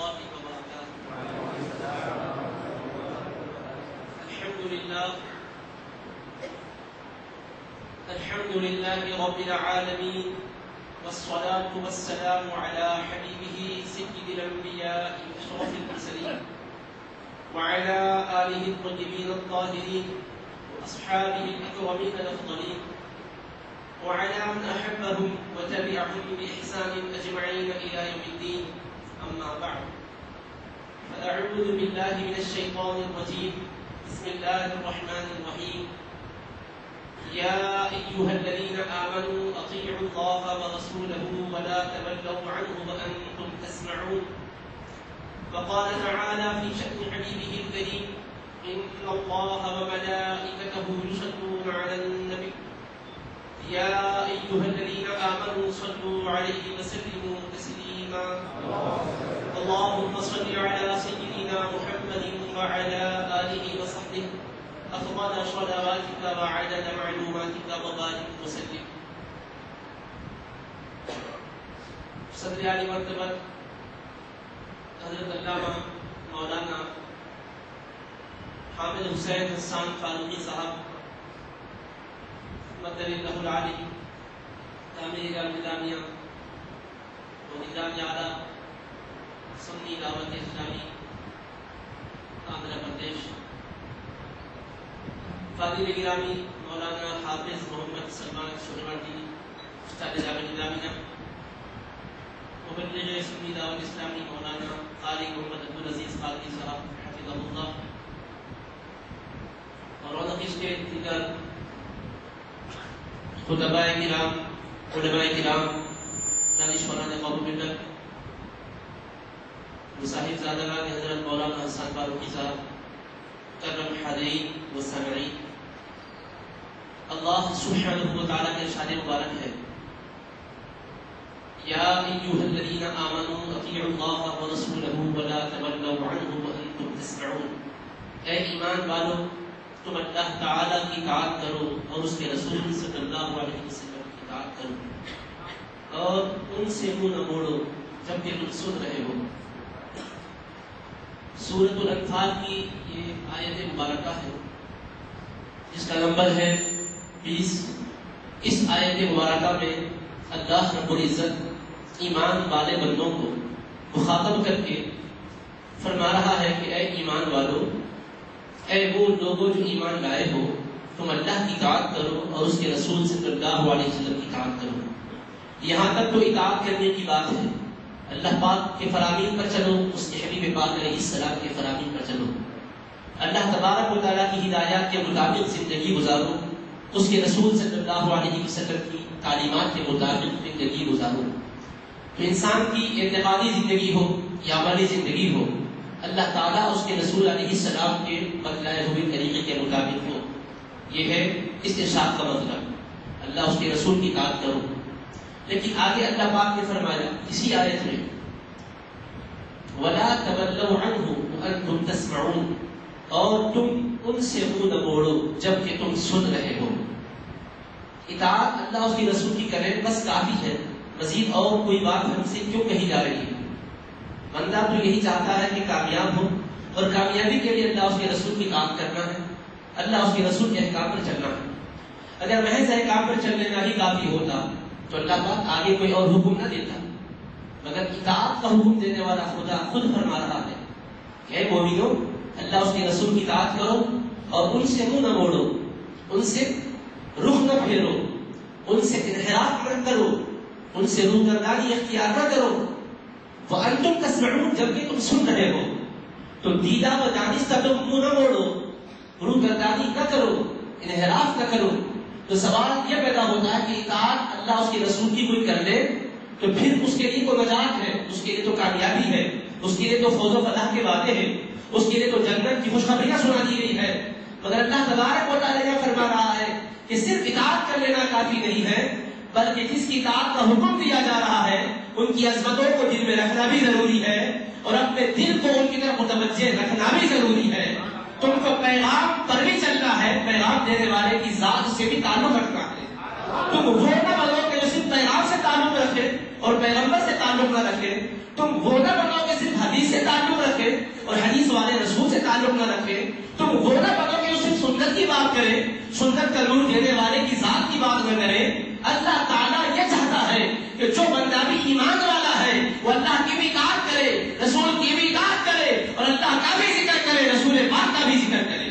الله وبركاته. الحمد لله رب العالمين، والصلاة والسلام على حبيبه سيد الأنبياء وأشرف المرسلين، وعلى آله الطيبين الطاهرين وأصحابه الأكرمين الأفضلين، وعلى من أحبهم وتبعهم بإحسان أجمعين إلى يوم الدين. أما بعد، فأعوذ بالله من الشيطان الرجيم. بسم الله الرحمن الرحيم. يا أيها الذين آمنوا أطيعوا الله ورسوله ولا تولوا عنه وأنتم تسمعون. وقال تعالى في شأن حبيبه الكريم: إن الله وملائكته يصلون على النبي يا أيها الذين آمنوا صلوا عليه وسلموا تسليما. اللهم صل على سيدنا محمد وعلى آله وصحبه أفضل صلواتك وعدد معلوماتك وبارك وسلم. صدر علی مرتبہ حضرت علامہ مولانا حامد حسین حسان فاروقی صاحب مدر اللہ العالی تعمیر النظامیہ و نظام اعلیٰ سنی دعوت اسلامی آندھرا پردیش، فاضل گرامی مولانا حافظ محمد سلمان سہروردی استاد جامعہ نظامیہ، مبلغ سنی دعوت اسلامی مولانا قاری محمد عبدالعزیز قادری صاحب حفظہ اللہ، اور رونقش کے دیگر خطباء کرام، علماء کرام، دانشوران قوم ملت، مصاحب زادگان حضرت مولانا حسان فاروقی صاحب، کرم حاضرین و سامعین، اللہ سبحانہ و تعالیٰ کے ارشاد مبارک ہے: یا ایھا الذین آمنوا اطیعوا اللہ ورسولہ ولا تولوا عنہ وانتم تسمعون. اے ایمان والو، تم اللہ تعالیٰ کی اطاعت کرو اور اس کے رسول صلی اللہ علیہ وسلم کی اطاعت کرو اور ان سے منہ نہ موڑو جبکہ تم سن رہے ہو. سورۃ الانفال کی یہ آیت مبارکہ ہے جس کا نمبر ہے 20. اس آیت مبارکہ میں اللہ رب العزت ایمان والے بندوں کو مخاطب کر کے فرما رہا ہے کہ اے ایمان والو، اے وہ لوگوں جو ایمان لائے ہو، تم اللہ کی اطاعت کرو اور اس کے رسول صلی اللہ علیہ وسلم کی اطاعت کرو. یہاں تک تو اطاعت کرنے کی بات ہے، اللہ پاک کے فرامین پر چلو، اس کے حبیب پاک علیہ السلام کے فرامین پر چلو، اللہ تبارک و تعالیٰ کی ہدایات کے مطابق زندگی گزارو، اس کے رسول صلی اللہ علیہ وسلم کی تعلیمات کے مطابق زندگی گزارو. تو انسان کی اعتقادی زندگی ہو یا عملی زندگی ہو، اللہ تعالیٰ اس کے رسول علیہ السلام کے بتلائے ہوئے طریقے کے مطابق ہو. یہ ہے اس ارشاد کا مطلب، اللہ اس کے رسول کی اطاعت کرو. لیکن آگے اللہ پاک نے فرمایا اسی آیت میں: وَلَا تَوَلَّوْا عَنْهُ وَأَنْتُمْ تَسْمَعُونَ، اور تم ان سے منہ نہ موڑو جبکہ تم سن رہے ہو. اطاعت اللہ اس کی رسول کی کریں بس کافی ہے، مزید اور کوئی بات ہم سے کیوں کہی جا رہی ہے؟ بندہ تو یہی چاہتا ہے کہ کامیاب ہو، اور کامیابی کے لیے اللہ اس کے رسول کی اطاعت کرنا ہے، اللہ اس کے رسول کے احکام پر چلنا ہے. اگر محض احکام پر چل لینا ہی کافی ہوتا تو اللہ پاک آگے کوئی اور حکم نہ دیتا، مگر اطاعت کا حکم دینے والا خدا خود فرما رہا ہے کہ اے مومنو، اللہ اس کے رسول کی اطاعت کرو اور ان سے منہ نہ موڑو، ان سے رخ نہ پھیرو، ان سے انحراف نہ کرو، ان سے روگردانی اختیار نہ کرو. وَأَنْتُمْ تَسْمَعُونَ، جبکہ تم سن رہے ہو. تو دیدہ و دانستہ تم منہ نہ موڑو، روگردانی نہ کرو، انحراف نہ کرو. تو سوال یہ پیدا ہوتا ہے کہ اطاعت اللہ اس کے رسول کی کوئی کر لے تو پھر اس کے لیے تو نجات ہے، اس کے لیے تو کامیابی ہے، اس کے لیے تو فوز و فلاح کے وعدے ہیں، اس کے لیے تو جنت کی خوشخبریاں سنا دی گئی ہے. مگر اللہ تبارک و تعالیٰ یہ فرما رہا ہے کہ صرف اطاعت کر لینا کافی نہیں ہے، بلکہ جس کی اطاعت کا حکم دیا جا رہا ہے ان کی عظمتوں کو دل میں رکھنا بھی ضروری ہے اور اپنے دل کو ان کی طرف متوجہ رکھنا بھی ضروری ہے. تم کو پیغام پر بھی چلنا ہے، پیغام دینے والے کی ذات سے بھی تعلق رکھنا ہے. تم وہ نہ بنو کہ جو صرف پیغام سے تعلق رکھے اور پیغمبر سے تعلق نہ رکھے، تم وہ نہ بنو کہ صرف حدیث سے اور حدیث والے رسول سے تعلق نہ رکھے، تم وہ نہ بنو کہ صرف سنت کی بات کرے، سنت کا نور دینے والے کی ذات کی بات نہ کرے۔ اللہ تعالیٰ یہ چاہتا ہے کہ جو بندہ بھی ایمان والا ہے وہ اللہ کی بھی اطاعت کرے، رسول کی بھی اطاعت کرے، اور اللہ کا بھی ذکر کرے، رسول پاک کا بھی ذکر کرے۔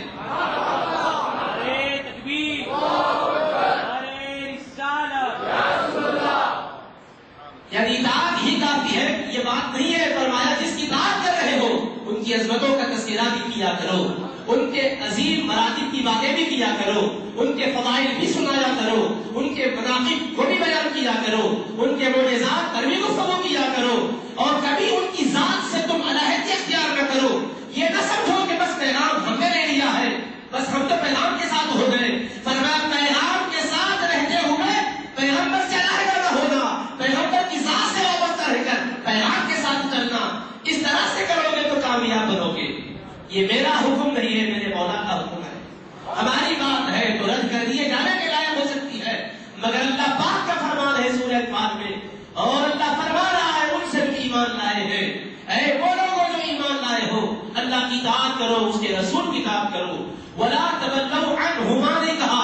یعنی اطاعت ہی کافی ہے، یہ بات نہیں ہے۔ فرمایا جس کی اطاعت کر رہے ہو ان کی عظمتوں کا تذکرہ بھی کیا کرو، ان کے عظیم مراتب کی باتیں بھی کیا کرو، ان کے فضائل بھی سنایا کرو، ان کے مناقب کو بھی بیان کیا کرو، ان کے معجزات پر بھی گفتگو کیا کرو، اور کبھی ان کی ذات سے تم علیحدگی اختیار نہ کرو۔ یہ نہ سمجھو کہ بس پیغام ہم نے لے لیا ہے، بس ہم تو پیغام کے ساتھ ہو گئے۔ فرمایا پیغام کے ساتھ رہتے ہوئے پیغمبر سے علیحدہ نہ ہونا، پیغمبر کی ذات سے وابستہ رہ کر پیغام کے ساتھ چلنا، اس طرح سے کرو گے تو کامیاب بنو گے۔ یہ میرا حکم نہیں ہے، میرے مولا کا حکم ہے۔ ہماری بات ہے تو رد کر دیے جانے کے لائق ہو سکتی ہے، مگر اللہ پاک کا فرمان ہے سورہ انفال میں، اور اللہ فرما رہا ہے ان سے بھی ایمان لائے ہیں، اے وہ لوگوں جو ایمان لائے ہو اللہ کی اطاعت کرو، اس کے رسول کی اطاعت کرو۔ ولا تولوا عنہما نے کہا،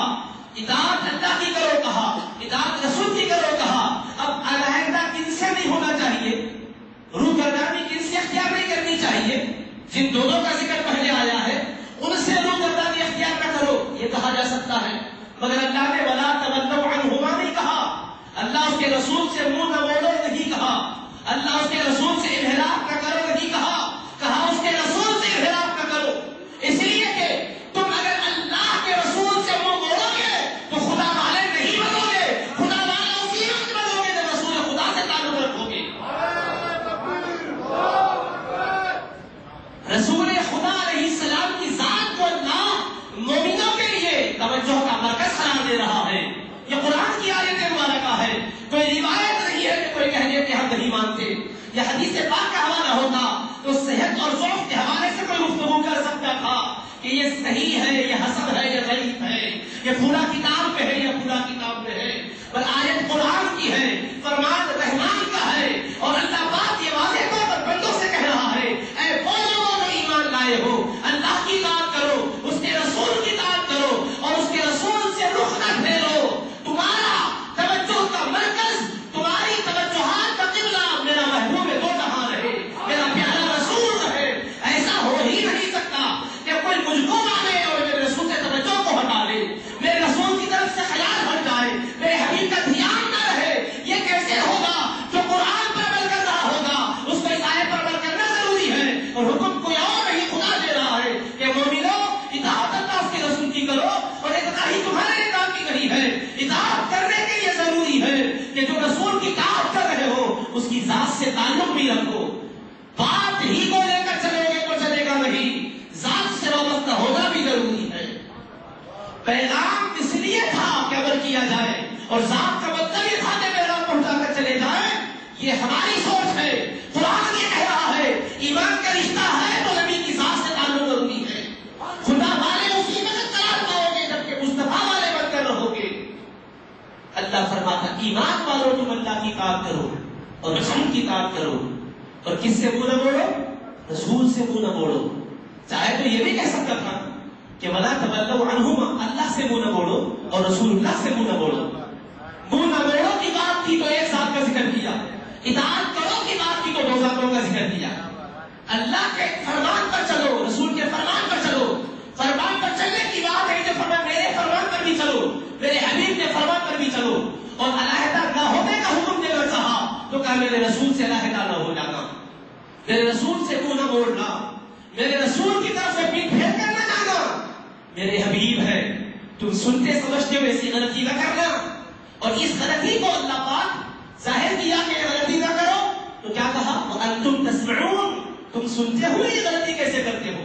اطاعت اللہ کی کرو کہا، اطاعت رسول کی کرو کہا۔ اب علیحدہ کن سے نہیں ہونا چاہیے، روگردانی کن سے اختیار نہیں کرنی چاہیے؟ جن دونوں کا ذکر پہلے آیا ہے ان سے روگردانی اختیار نہ کرو، یہ کہا جا سکتا ہے، مگر اللہ نے ولا تولوا عنہما نہیں کہا، اللہ اس کے رسول سے منہ نہ موڑو نہیں کہا، اللہ اس کے رسول سے انحراف نہ کرو نہیں کہا، کہا اس کے رسول سے انحراف نہ کرو، اس لیے کہ تم اگر اللہ کے رسول سے منہ موڑو گے تو خدا والے نہیں بنو گے، خدا والے اسی وقت بنو گے جب رسول خدا سے تعلق رکھو گے۔ رسول خدا علیہ السلام کی ذات کو اللہ مومنوں کے لیے توجہ کا مرکز قرار دے رہا ہے۔ یہ قرآن کی آیت مبارکہ ہے، کوئی روایت نہیں ہے کہ کوئی کہہ دے کہ ہم نہیں مانتے۔ یہ حدیث پاک کا حوالہ ہوتا تو صحت اور ذوق کے حوالے سے کوئی گفتگو کر سکتا تھا کہ یہ صحیح ہے، یہ حسن ہے، یہ ضعیف ہے، یہ پورا کتاب پہ ہے، یہ پورا کتاب پہ ہے، پر آیت قرآن کی ہے، فرمان رحمان کا ہے، اور اللہ پاک یہ واضح طور پر بندوں سے کہہ رہا ہے، اے وہ لوگوں جو ایمان لائے ہو اللہ کی اطاعت کرو، اس کے رسول کی اطاعت کرو، اور اس کے رسول سے رخ نہ پھیرو۔ تمہارا توجہ کا مرکز، تمہاری توجہات کا قبلہ میرا محبوب دو جہاں رہے، میرا پیارا رسول رہے۔ ایسا ہو ہی نہیں سکتا کہ کوئی مجھ کو مانے اور میرے رسول سے توجہ کو ہٹا لے، میرے رسول کی طرف سے خیال ہٹ جائے، میرے حبیب کا دھیان نہ رہے۔ یہ کیسے ہوگا؟ جو قرآن پر عمل کر رہا ہوگا اس کو اس آیت پر عمل کرنا ضروری ہے، اور حکم کوئی اور نہیں، خدا دے رہا ہے کہ مومنو اطاعت اللہ اس کے رسول کی کرو، اور اطاعت ہی تمہارے لیے کام کی گئی ہے۔ اطاعت کرنے کے لیے ضروری ہے کہ جو رسول کی اطاعت کر رہے ہو اس کی ذات سے تعلق بھی رکھو۔ بات ہی کو لے کر چلو گے تو چلے گا نہیں، ذات سے وابستہ ہونا بھی ضروری ہے۔ پیغام اس لیے تھا کہ عمل کیا جائے، اور ذات کا مطلب یہ تھا کہ پیغام پہنچا کر چلے جائیں۔ یہ ہماری سوچ ہے، قرآن یہ کہہ رہا ہے ایمان کا رشتہ ہے تو نبی کی ذات سے تعلق ضروری ہے۔ خدا والے اسی وقت قرار پاؤ گے جبکہ مصطفیٰ والے بن کر رہو گے۔ اللہ فرماتا ایمان والوں تم اللہ کی اطاعت کرو اور رسول کی اطاعت کرو، اور کس سے منہ نہ موڑو؟ رسول سے منہ نہ موڑو۔ چاہے تو یہ بھی کہہ سکتا تھا کہ ولا تولوا عنہما، اللہ سے منہ نہ موڑو اور رسول اللہ سے منہ نہ موڑو۔ منہ نہ موڑو کی بات کی تو ایک ذات کا ذکر کیا، اطاعت کرو کی بات کی تو دو ذاتوں کا ذکر کیا۔ اللہ کے فرمان پر چلو، رسول کے فرمان پر چلو۔ فرمان پر چلنے کی بات ہے جو فرمان میرے فرمان پر بھی چلو، میرے حبیب کے فرمان پر بھی چلو، اور علیحدہ نہ ہونے کا حکم دینا چاہا تو کہا میرے رسول سے علیحدہ نہ ہو جانا، میرے رسول سے منہ نہ موڑنا، میرے رسول کی طرف سے پیٹ پھیر کر نہ جانا۔ میرے حبیب ہے، تم سنتے سمجھتے ہو ایسی غلطی نہ کرنا، اور اس غلطی کو اللہ پاک ظاہر کیا کہ غلطی نہ کرو تو کیا کہا؟ وَأَنْتُمْ تَسْمَعُونَ، تم سنتے ہوئے یہ غلطی کیسے کرتے ہو؟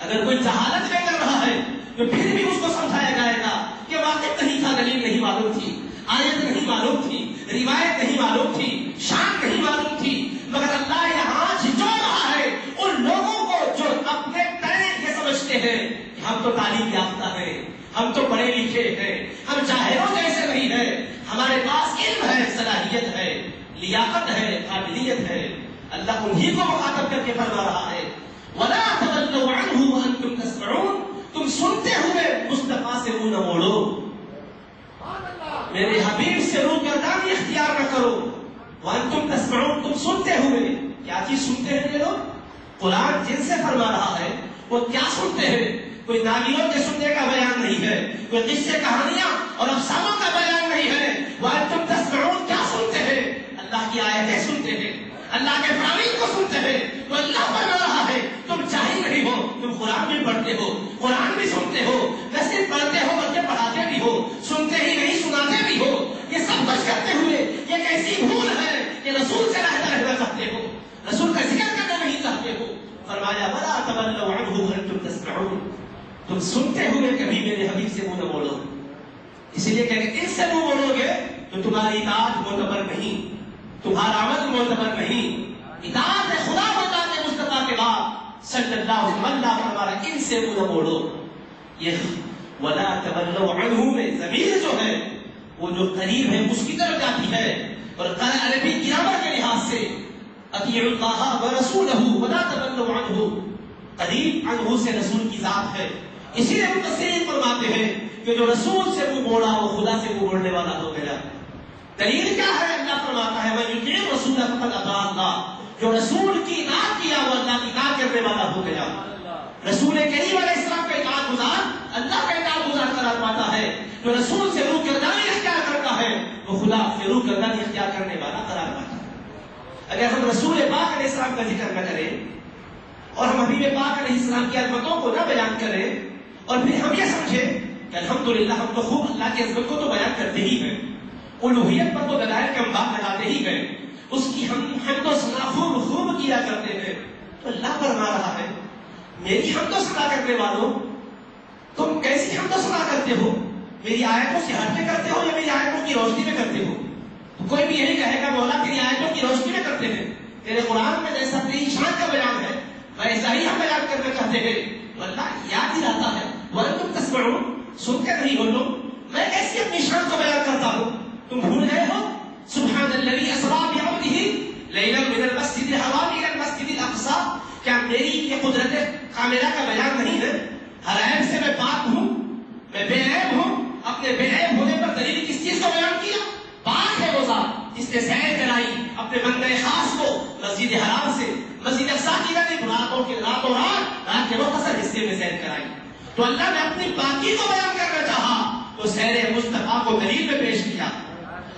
اگر کوئی جہالت میں کر رہا ہے تو پھر بھی اس کو سمجھایا جائے گا کہ واقف نہیں تھا، دلیل نہیں معلوم تھی، آیت نہیں معلوم تھی، روایت نہیں معلوم تھی، شان نہیں معلوم تھی، مگر اللہ یہاں جھنجھوڑ رہا ہے ان لوگوں کو جو اپنے تنے یہ سمجھتے ہیں کہ ہم تو تعلیم یافتہ ہیں، ہم تو پڑھے لکھے ہیں، ہم جاہلوں جیسے نہیں ہیں، ہمارے پاس علم ہے، صلاحیت ہے، لیاقت ہے، قابلیت ہے۔ اللہ انہی کو مخاطب کر کے فرما رہا ہے وَلَا تَوَلَّوْا عَنْهُ وَأَنْتُمْ تَسْمَعُونَ، تم سنتے ہوئے مصطفیٰ سے منہ نہ موڑو، میرے حبیب سے روگردانی اختیار نہ کرو. وَأَنْتُمْ تَسْمَعُونَ، تم سنتے ہوئے. کیا چیز سنتے ہیں یہ لوگ؟ قرآن جن سے فرما رہا ہے وہ کیا سنتے ہیں؟ کوئی ناگیوں کے سننے کا بیان نہیں ہے، کوئی قصے کہانیاں اور افسانوں کا بیان نہیں ہے. وَأَنْتُمْ تَسْمَعُونَ، کیا سنتے ہیں؟ اللہ کی آیتیں سنتے ہیں، اللہ کے فرامین کو سنتے ہیں. تو اللہ فرما رہا ہے تم چاہی نہیں ہو، تم قرآن بھی پڑھتے ہو، قرآن بھی سنتے ہو، نہ صرف پڑھتے ہو بلکہ پڑھاتے بھی ہو، سنتے ہی نہیں سناتے بھی ہو. یہ سب کچھ کرتے ہوئے یہ کیسی بھول ہے کہ رسول سے رہتا رہنا چاہتے ہو، رسول کا ذکر کرنا نہیں چاہتے ہو. فرمایا وَلَا تَوَلَّوْا عَنْهُ وَأَنْتُمْ تَسْمَعُونَ، تم سنتے ہوئے کبھی میرے حبیب سے منہ نہ موڑو. اسی لیے کہ ان سے منہ موڑو گے تو تمہاری اطاعت معتبر نہیں، تمہارا عمل معتبر نہیں. اطاعت خدا و اطاعت مصطفیٰ کے بعد صلی اللہ علیہ وسلم فرمایا ان سے منہ نہ موڑو. یہ وَلَا تَوَلَّوْا عَنْهُ میں ضمیر جو ہے وہ جو قریب ہے اس کی طرف جاتی ہے. اور عربی گرامر کے لحاظ سے اطیعوا اللہ ورسولہ ولا تولوا عنہ، قریب عنہ سے رسول کی ذات ہے. اسی لیے مفسرین فرماتے ہیں کہ جو رسول سے منہ موڑا وہ خدا سے منہ موڑنے والا ہو گیا. دلیل کیا ہے؟ اللہ فرماتا ہے من یطیع الرسول فقد اطاع اللہ، جو رسول کی اطاعت کیا وہ اللہ کی اطاعت کرنے والا ہو گیا. رسول کریم علیہ السلام کا اطاعت گزار اللہ کا اطاعت گزار قرار پاتا ہے. جو رسول سے روگردانی اختیار کرتا ہے وہ خدا سے روگردانی اختیار کرنے والا قرار پاتا ہے. اگر ہم رسول پاک علیہ السلام کا ذکر نہ کریں اور ہم حبیب پاک علیہ السلام کی عظمتوں کو نہ بیان کریں اور پھر ہم یہ سمجھیں کہ الحمدللہ ہم تو خوب اللہ کی عظمت کو تو بیان کرتے ہی ہیں، الوہیت پر تو دلائل کے انبار لگاتے ہی ہیں، اس کی ہم حمد و ثنا خوب کیا کرتے ہیں، تو اللہ فرما رہا ہے میری حمد و ثنا کرنے والوں تم کیسی حمد و ثنا کرتے ہو؟ میری آیتوں سے ہٹ کے کرتے ہو یا میری آیتوں کی روشنی میں کرتے ہو؟ تو کوئی بھی یہی کہے گا مولا تیری آیتوں کی روشنی میں کرتے ہیں، تیرے قرآن میں جیسا تیری شان کا بیان ہے ویسا ہی ہم بیان کرنا چاہتے ہیں. تو اللہ یاد دلاتا ہے وَأَنْتُمْ تَسْمَعُونَ، سنتے نہیں ہو لوگ، میں کیسی اپنی شان کو بیان کرتا ہوں؟ تم بھول گئے ہو سبحان الذی اسریٰ بعبدہ لیلا من المسجد الحرام الی المسجد الاقصی. کیا میری یہ قدرت کاملہ کا بیان نہیں ہے؟ ہر عیب سے میں پاک ہوں، میں بے عیب ہوں. اپنے بے عیب ہونے پر دلیل کس چیز کو بیان کیا؟ پاک ہے وہ ذات جس نے سیر کرائی اپنے بندے خاص کو مسجد حرام سے مسجد اقصی کی جانب راتوں رات کے مختصر حصے میں سیر کرائی. تو اللہ نے اپنی پاکی کو بیان کرنا چاہا تو سیر مصطفیٰ کو دلیل میں پیش کیا.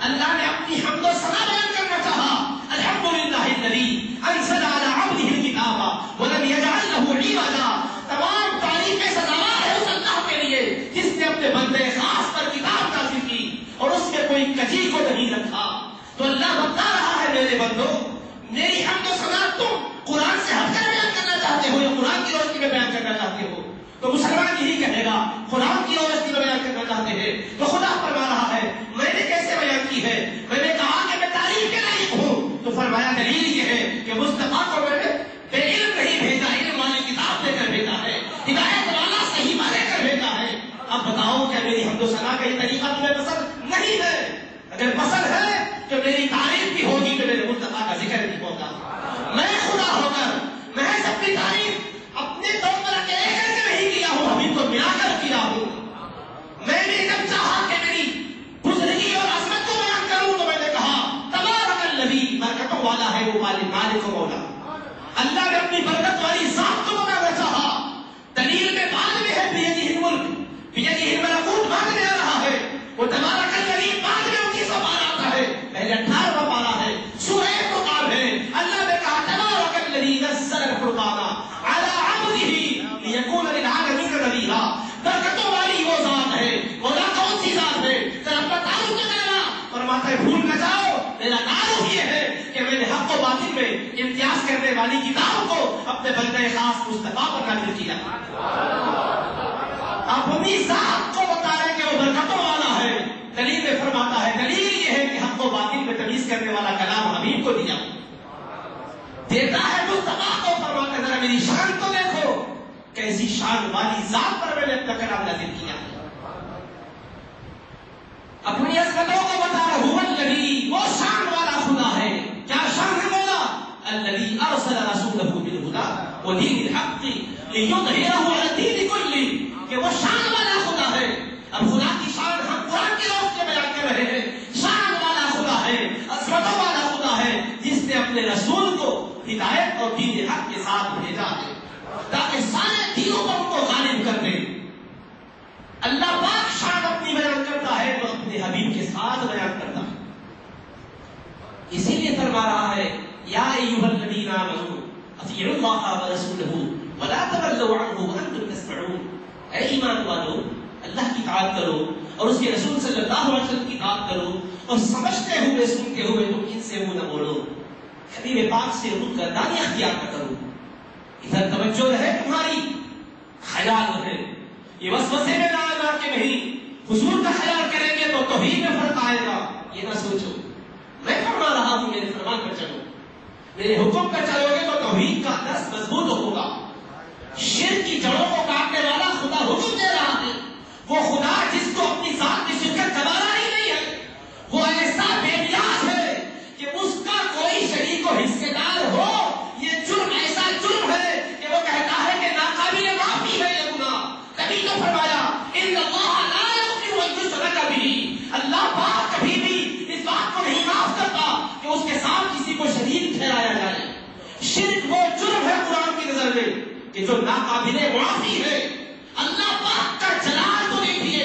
اللہ نے اپنی حمد و ثنا بیان کرنا چاہا الحمدللہ الذی انزل علی عبدہ الکتاب ولم یجعل لہ عوجا. تمام تعریفیں سزاوار ہے اس اللہ کے لیے جس نے اپنے بندے خاص پر کتاب نازل کی اور اس میں کوئی کجی کو نہیں رکھا. تو اللہ بتا رہا ہے میرے بندو میری حمد و ثنا تم قرآن سے ہٹ کر بیان کرنا چاہتے ہو یا قرآن کی روشنی میں بیان کرنا چاہتے ہو؟ تو مسلمان یہی کہے گا قرآن کی روشنی میں بیان کرنا چاہتے ہیں. تو خدا فرما رہا ہے میں نے کیسے بیان کی ہے؟ میں نے کہا کہ میں تعریف کے لائق ہوں. تو فرمایا دلیل یہ ہے کہ مصطفیٰ کو میں نے بے علم نہیں بھیجا، علم والی کتاب دے کر بھیجا ہے، ہدایت والا صحیح مانے کر بھیجا ہے. اب بتاؤ کیا میری حمد و ثنا کا یہ طریقہ تمہیں پسند نہیں ہے؟ اگر پسند ہے تو میری تعریف بھی ہوگی تو میرے مصطفیٰ کا ذکر بھی ہوگا. میں خدا ہو کر محض اپنی تعریف اپنے طور پر اکیلے کر کے نہیں کیا ہوں، حبیب کو ملا کر کیا ہوں. میں نے جب چاہا کہ میری بزرگی اور عظمت کو بیان کروں تو میں نے کہا تبارک الذی، برکتوں والا ہے وہ مالک و مولا. اللہ نے اپنی برکت والی ذات کو بتانا چاہا. دلیل میں بعد میں ہے بیدہ الملک بیدہ الملکوت بعد میں آ رہا ہے. وہ تبارک الذی بعد میں 29 پارہ آتا ہے، پہلے 18واں پارہ ہے، سورہ فرقان ہے. اللہ نے کہا تبارک الذی نزل الفرقان علی عبدہ لیکون للعالمین نذیرا. برکتوں والی وہ ذات ہے. مولا کون سی ذات ہے؟ ذرا اپنا تعارف تو کرنا. فرماتا ہے بھول نہ جاؤ میرا تعارف یہ ہے کہ میں نے حق و باطل میں امتیاز کرنے والی کتاب کو اپنے بندے خاص مصطفیٰ پر نازل کیا. اپنی ذات کو بتا رہے کہ وہ برکتوں والا ہے. دلیل میں فرماتا ہے دلیل یہ ہے کہ حق و باطل میں تمیز کرنے والا کلام حبیب کو دیا دیتا ہے مصطفیٰ کو. فرماتا ہے ذرا میری شان تو دیکھو کیسی شان والی ذات پر میں نے اپنا کلام نازل کیا. اپنی عظمتوں کو بتا رہا هو الذی، وہ شان والا خدا ہے. کیا شان ہے مولا؟ الذی ارسل رسولہ بالہدی، ودین الحق لیظہرہ علی الدین کلہ، کہ وہ شان والا خدا ہے. اب خدا کی شان ہم قرآن کی روح سے بیان کر رہے ہیں. شان والا خدا ہے، عظمتوں والا خدا ہے، جس نے اپنے رسول کو ہدایت اور دین حق کے ساتھ بھیجا ہے تاکہ سارے دینوں پر ان کو غالب کر دے. اللہ پاک شان اپنی بیان کرتا ہے تو اپنے حبیب کے ساتھ بیان کرتا ہے. اسی لیے فرما رہا ہے یا ایھا الذین آمنوا اطیعوا اللہ ورسولہ ولا تولوا عنہ وانتم تسمعون. اے ایمان والو، اللہ کی اطاعت کرو اور اس کے رسول صلی اللہ علیہ وسلم کی اطاعت کرو اور سمجھتے ہوئے سنتے ہوئے تم ان سے منہ نہ موڑو. حبیب پاک سے رخ گردانی اختیار نہ کرو. ادھر توجہ رہے تمہاری، خیال رہے، یہ وسوسے میں نہ آنا کہ نہیں حضور کا خیال کریں گے تو توحید میں فرق آئے گا. یہ نہ سوچو میں فرما رہا ہوں میرے فرمان پر چلو، میرے حکم پر چلو گے تو توحید کا درس مضبوط ہوگا. شرک کی جڑوں کو کاٹنے والا خدا حکم دے رہا ہے. وہ خدا جس کو اپنی ذات میں شرکت گوارا ہی نہیں ہے، وہ ایسا بے نیاز ہے کہ اس کا کوئی شریک و حصے دار ہو یہ جرم ایسا جرم ہے کہ وہ کہتا ہے کہ ناقابل معافی ہے یہ گناہ. تبھی تو فرمایا ان اللہ لا یغفر ان یشرک بہ. اللہ پاک کبھی بھی اس بات کو نہیں معاف کرتا کہ اس کے ساتھ کسی کو شریک ٹھہرایا جائے. شرک وہ جرم ہے قرآن کی نظر میں کہ جو ناقابل معافی ہے. اللہ پاک کا جلال تو دیکھیے،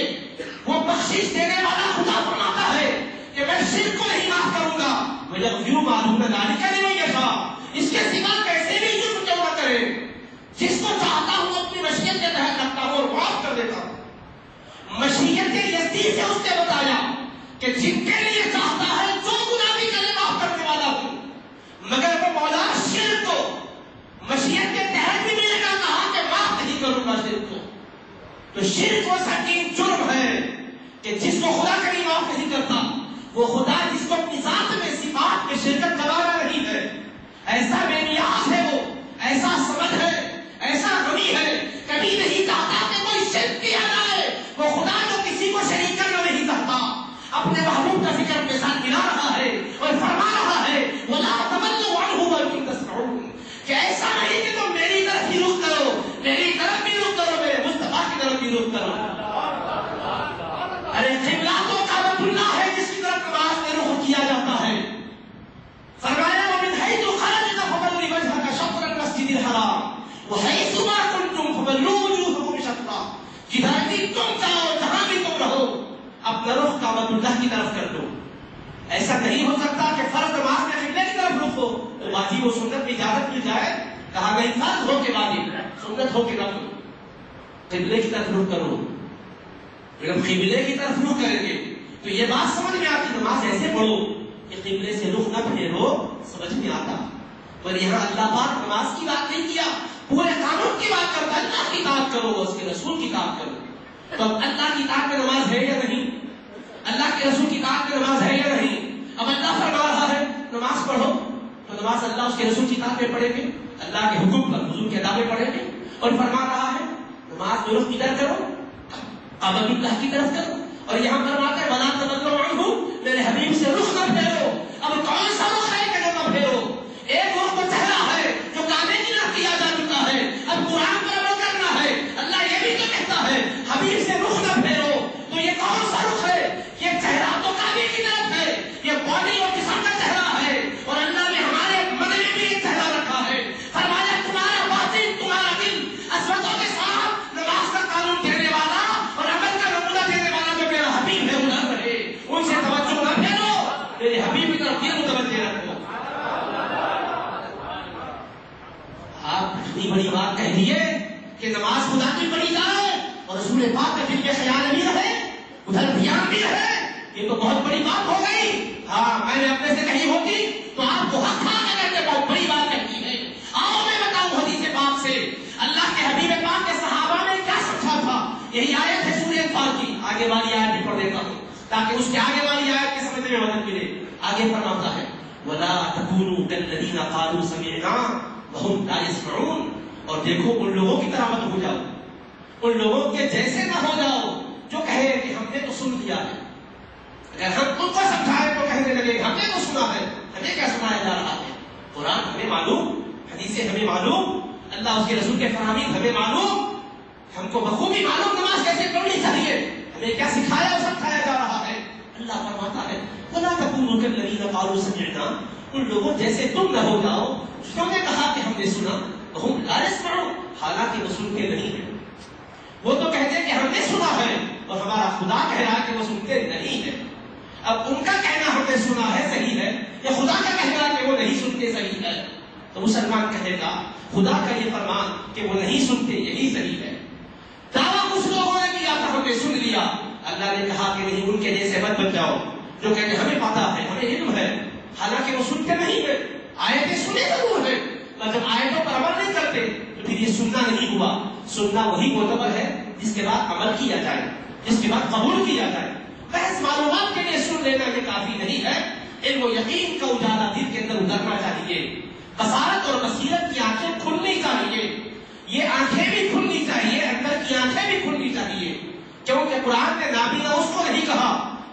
وہ بخشش دینے والا خدا فرماتا ہے کہ میں شرک کو نہیں معاف کروں گا. وَيَغْفِرُ مَا دُونَ ذَلِكَ لِمَن يَشَاءُ. اس کے سوا کیسے بھی جرم کیوں نہ کرے، جس کو چاہتا ہوں اپنی مشیت کے تحت رکھتا ہوں اور معاف کر دیتا ہوں. مشیت یزدی سے اس نے بتایا کہ جن کے لیے چاہتا ہے جو گناہ بھی کرے معاف کرنے والا ہوں، مگر وہ مولا شرک کو مشیت کے تحت بھی میں نے کہا کہ معاف نہیں کروں گا شرک کو. تو شرک وہ سنگین جرم ہے کہ جس کو خدا کبھی معاف نہیں کرتا. وہ خدا جس کو اپنی ذات میں صفات میں شرکت گوارا نہیں ہے، ایسا بے نیاز ہے، وہ ایسا سمجھ ہے، ایسا غنی ہے، کبھی نہیں چاہتا کہ کوئی شرک کیا جائے. وہ خدا جو کسی کو شریک کرنا نہیں چاہتا، اپنے محبوب کا ذکر اپنے ساتھ ملا رہا ہے اور فرما رہا ہے وَلَا تَوَلُّوا عَنْهُ وَأَنْتُمْ تَسْمَعُونَ. کہ ایسا نہیں کہ تم میری طرف ہی رخ کرو، میری طرف بھی رخ کرو، میرے مصطفیٰ کی طرف بھی رخ کرو. ارے قبلہ تو کعبۃ اللہ ہے جس کی طرف نماز میں رخ کیا جاتا ہے. فرمایا وَمِنْ حَيْثُ خَرَجْتَ فَوَلِّ وَجْهَكَ شَطْرَ الْمَسْجِدِ الْحَرَامِ وَحَيْثُ مَا كُنْتُمْ فَوَلُّوا وُجُوهَكُمْ شَطْرَهُ. جدھر بھی تم جاؤ، جہاں بھی تم رہو، اپنا رخ کعبۃ اللہ کی طرف کر دو. ایسا نہیں ہو سکتا کہ فرض نماز میں قبلے کی طرف رخ ہو تو واجب و سنت میں اجازت مل جائے. کہا گئی فرض ہو کے واجب، سنت ہو کے نہ کرو، قبلے کی طرف رخ کرو. جب قبلے کی طرف رخ کریں گے تو یہ بات سمجھ میں آتی، نماز ایسے پڑھو کہ قبلے سے رخ نہ پھیرو، سمجھ میں آتا. پر یہاں اللہ پاک نماز کی بات نہیں کیا، پورے قانون کی بات کرتا. اللہ کی اطاعت کرو، اس کے رسول کی اطاعت کرو. تو اب اللہ کی اطاعت میں نماز ہے یا نہیں؟ اللہ کے رسول کی اطاعت میں نماز ہے یا نہیں؟ اب اللہ فرما رہا ہے نماز پڑھو، تو نماز اللہ اس کے رسول کی اطاعت میں پڑھیں گے، اللہ کے حکم پر حضور کے ادا میں پڑھیں گے. اور فرما رہا ہے نماز میں رخ کدھر کرو، کعبۃ اللہ کی طرف کرو. اور یہاں فرماتا ہے وَلَا تَوَلُّوا عَنْهُ، میرے حبیب سے رخ نہ پھیرو. اب کون سا رخ ہے کہ نہ پھیرو؟ ایک رخ تو چہرہ ہے جو کعبے کی طرف کیا جا چکا ہے، اب قرآن پر عمل کرنا ہے. اللہ یہ بھی تو کہتا ہے حبیب سے رخ نہ پھیرو. تو یہ کون سا رخ ہے؟ یہ چہرہ تو کعبے کی طرف ہے، یہ باڈی اور جسم کا چہرہ ہے. اور اللہ نے ہمارے من میں بھی ایک چہرہ رکھا ہے. فرمایا تمہارا باطن، تمہارا دل عظمتوں کے ساتھ نماز کا قانون دینے والا اور عمل کا نمونہ دینے والا جو میرا حبیب ہے ادھر رہے. ان سے توجہ نہ پھیرو، میرے حبیب کی طرف یہ متوجہ رکھو. آپ اتنی بڑی بات کہہ دیے کہ نماز خدا کی پڑھی جائے اور رسول پاک کا دل میں خیال بھی رہے، ادھر دھیان بھی رہے. یہ تو بہت بڑی بات ہو گئی. ہاں میں نے اپنے سے کہی ہوتی تو آپ کو حق کھا کے کہتے بہت بڑی بات کہتی ہے. آؤ میں بتاؤں حدیث پاک سے اللہ کے حبیب پاک کے صحابہ نے کیا سمجھا تھا. یہی آیت ہے سورہ انفال کی، آگے والی آیت بھی پڑھ دیتا ہوں تاکہ اس کے آگے والی آیت کے سمجھنے میں مدد ملے. آگے فرماتا ہے وَلَا تَكُونُوا كَالَّذِينَ قَالُوا سَمِعْنَا وَهُمْ لَا يَسْمَعُونَ. اور دیکھو ان لوگوں کی طرح مت ہو جاؤ، ان لوگوں کے جیسے نہ ہو جاؤ جو کہے کہ ہم نے تو سن لیا ہے. اگر ہم ان کو سمجھائے تو کہنے لگے ہم نے تو سنا ہے، ہمیں کیا سنایا جا رہا ہے. قرآن ہمیں معلوم، حدیثیں ہمیں معلوم، اللہ اس کے رسول کے فرامین ہمیں معلوم، ہم کو بخوبی معلوم نماز کیسے پڑھنی چاہیے، ہمیں کیا سکھایا اور سمجھایا جا رہا ہے۔ اللہ فرماتا ہے وَلَا تَكُونُوا كَالَّذِينَ قَالُوا سَمِعْنَا، ان لوگوں جیسے تم نہ ہو جاؤ جنہوں نے کہا کہ ہم نے سنا، وَهُمْ لَا يَسْمَعُونَ، حالانکہ وہ سنتے نہیں ہیں۔ وہ تو کہتے ہیں کہ ہم نے سنا ہے اور ہمارا خدا کہہ رہا ہے کہ وہ سنتے نہیں ہیں۔ اب ان کا کہنا ہم نے سنا ہے صحیح ہے، یا خدا کا کہنا کہ وہ نہیں سنتے صحیح ہے؟ تو مسلمان کہے گا خدا کا یہ فرمان کہ وہ نہیں سنتے یہی صحیح ہے۔ دعویٰ کچھ لوگوں نے کیا تھا ہم نے سن لیا، اللہ نے کہا کہ نہیں، ان کے جیسے مت بن جاؤ جو کہتے ہمیں پتا ہے ہمیں علم ہے، حالانکہ وہ سنتے نہیں ہے۔ آیتیں سنے ضرور ہے، اور جب آیتوں پر عمل نہیں کرتے تو پھر یہ سننا نہیں ہوا۔ سننا وہی معتبر ہے جس کے بعد عمل کیا جائے، جس کے بعد قبول کیا جائے۔ بحث معلومات کے لیے سن لینا یہ کافی نہیں ہے، علم و یقین کا اجالا دل کے اندر اترنا چاہیے، بصارت اور بصیرت کی آنکھیں کھلنی چاہیے، یہ آنکھیں بھی کھلنی چاہیے، اندر کی آنکھیں بھی کھلنی چاہیے، کیونکہ قرآن نے نابینا اس کو نہیں کہا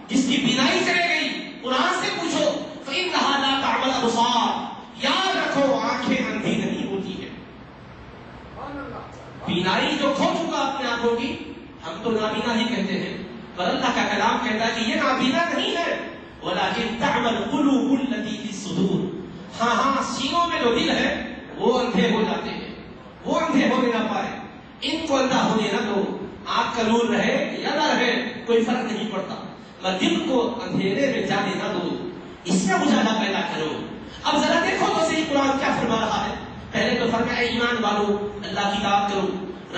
جس کی بینائی چلے گئی۔ قرآن سے پوچھو فَإِنَّهَا لَا تَعْمَلُ الْأَبْصَارُ، یاد رکھو آنکھیں اندھی نہیں ہوتی ہے۔ بینائی جو کھو چکا اپنے آنکھوں کی، ہم تو نابینا ہی کہتے ہیں، پر اللہ کا کلام کہتا ہے کہ یہ نابینا نہیں ہے، وَلَكِن تَعْمَلُ قُلُوبُ الَّتِي فِي الصُّدُورِ، ہاں سینوں میں جو دل ہے وہ اندھے ہو جاتے ہیں، وہ اندھے ہونے نہ پائے۔ ان کو اندھا ہونے نہ دو، آنکھ کا نور رہے یا نہ رہے کوئی فرق نہیں پڑتا، مگر دل کو اندھیرے میں جانے نہ دو، اس میں اجالا پیدا کرو۔ اب ذرا دیکھو تو صحیح قرآن کیا فرما رہا ہے۔ پہلے تو فرمایا ایمان والو اللہ کی اطاعت کرو،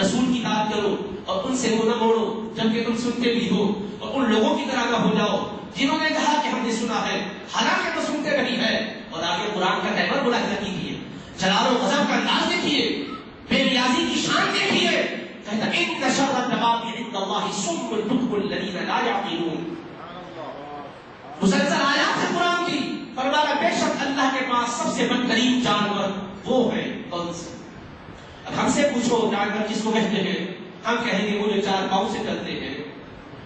رسول کی اطاعت کرو، اور ان سے منہ نہ موڑو جبکہ تم سنتے بھی ہو، اور ان لوگوں کی طرح نہ ہو جاؤ جنہوں نے کہا کہ ہم نے سنا ہے حالانکہ وہ سنتے نہیں ہے۔ اور آگے قرآن کا ٹائمر ملاحظہ کیجیے، جلال و غضب کا انداز دیکھیے، بے نیازی کی شان دیکھیے، کہتا ان شر الدواب عند اللہ الصم البکم الذین لا یعقلون۔ مسلسل آیات ہے قرآن کی، فرمایا بے شک اللہ کے پاس سب سے بدترین جانور وہ ہے کون سے؟ اب ہم سے پوچھو جانور کس کو کہتے ہیں، ہم کہیں گے وہ جو چار پاؤں سے چلتے ہیں،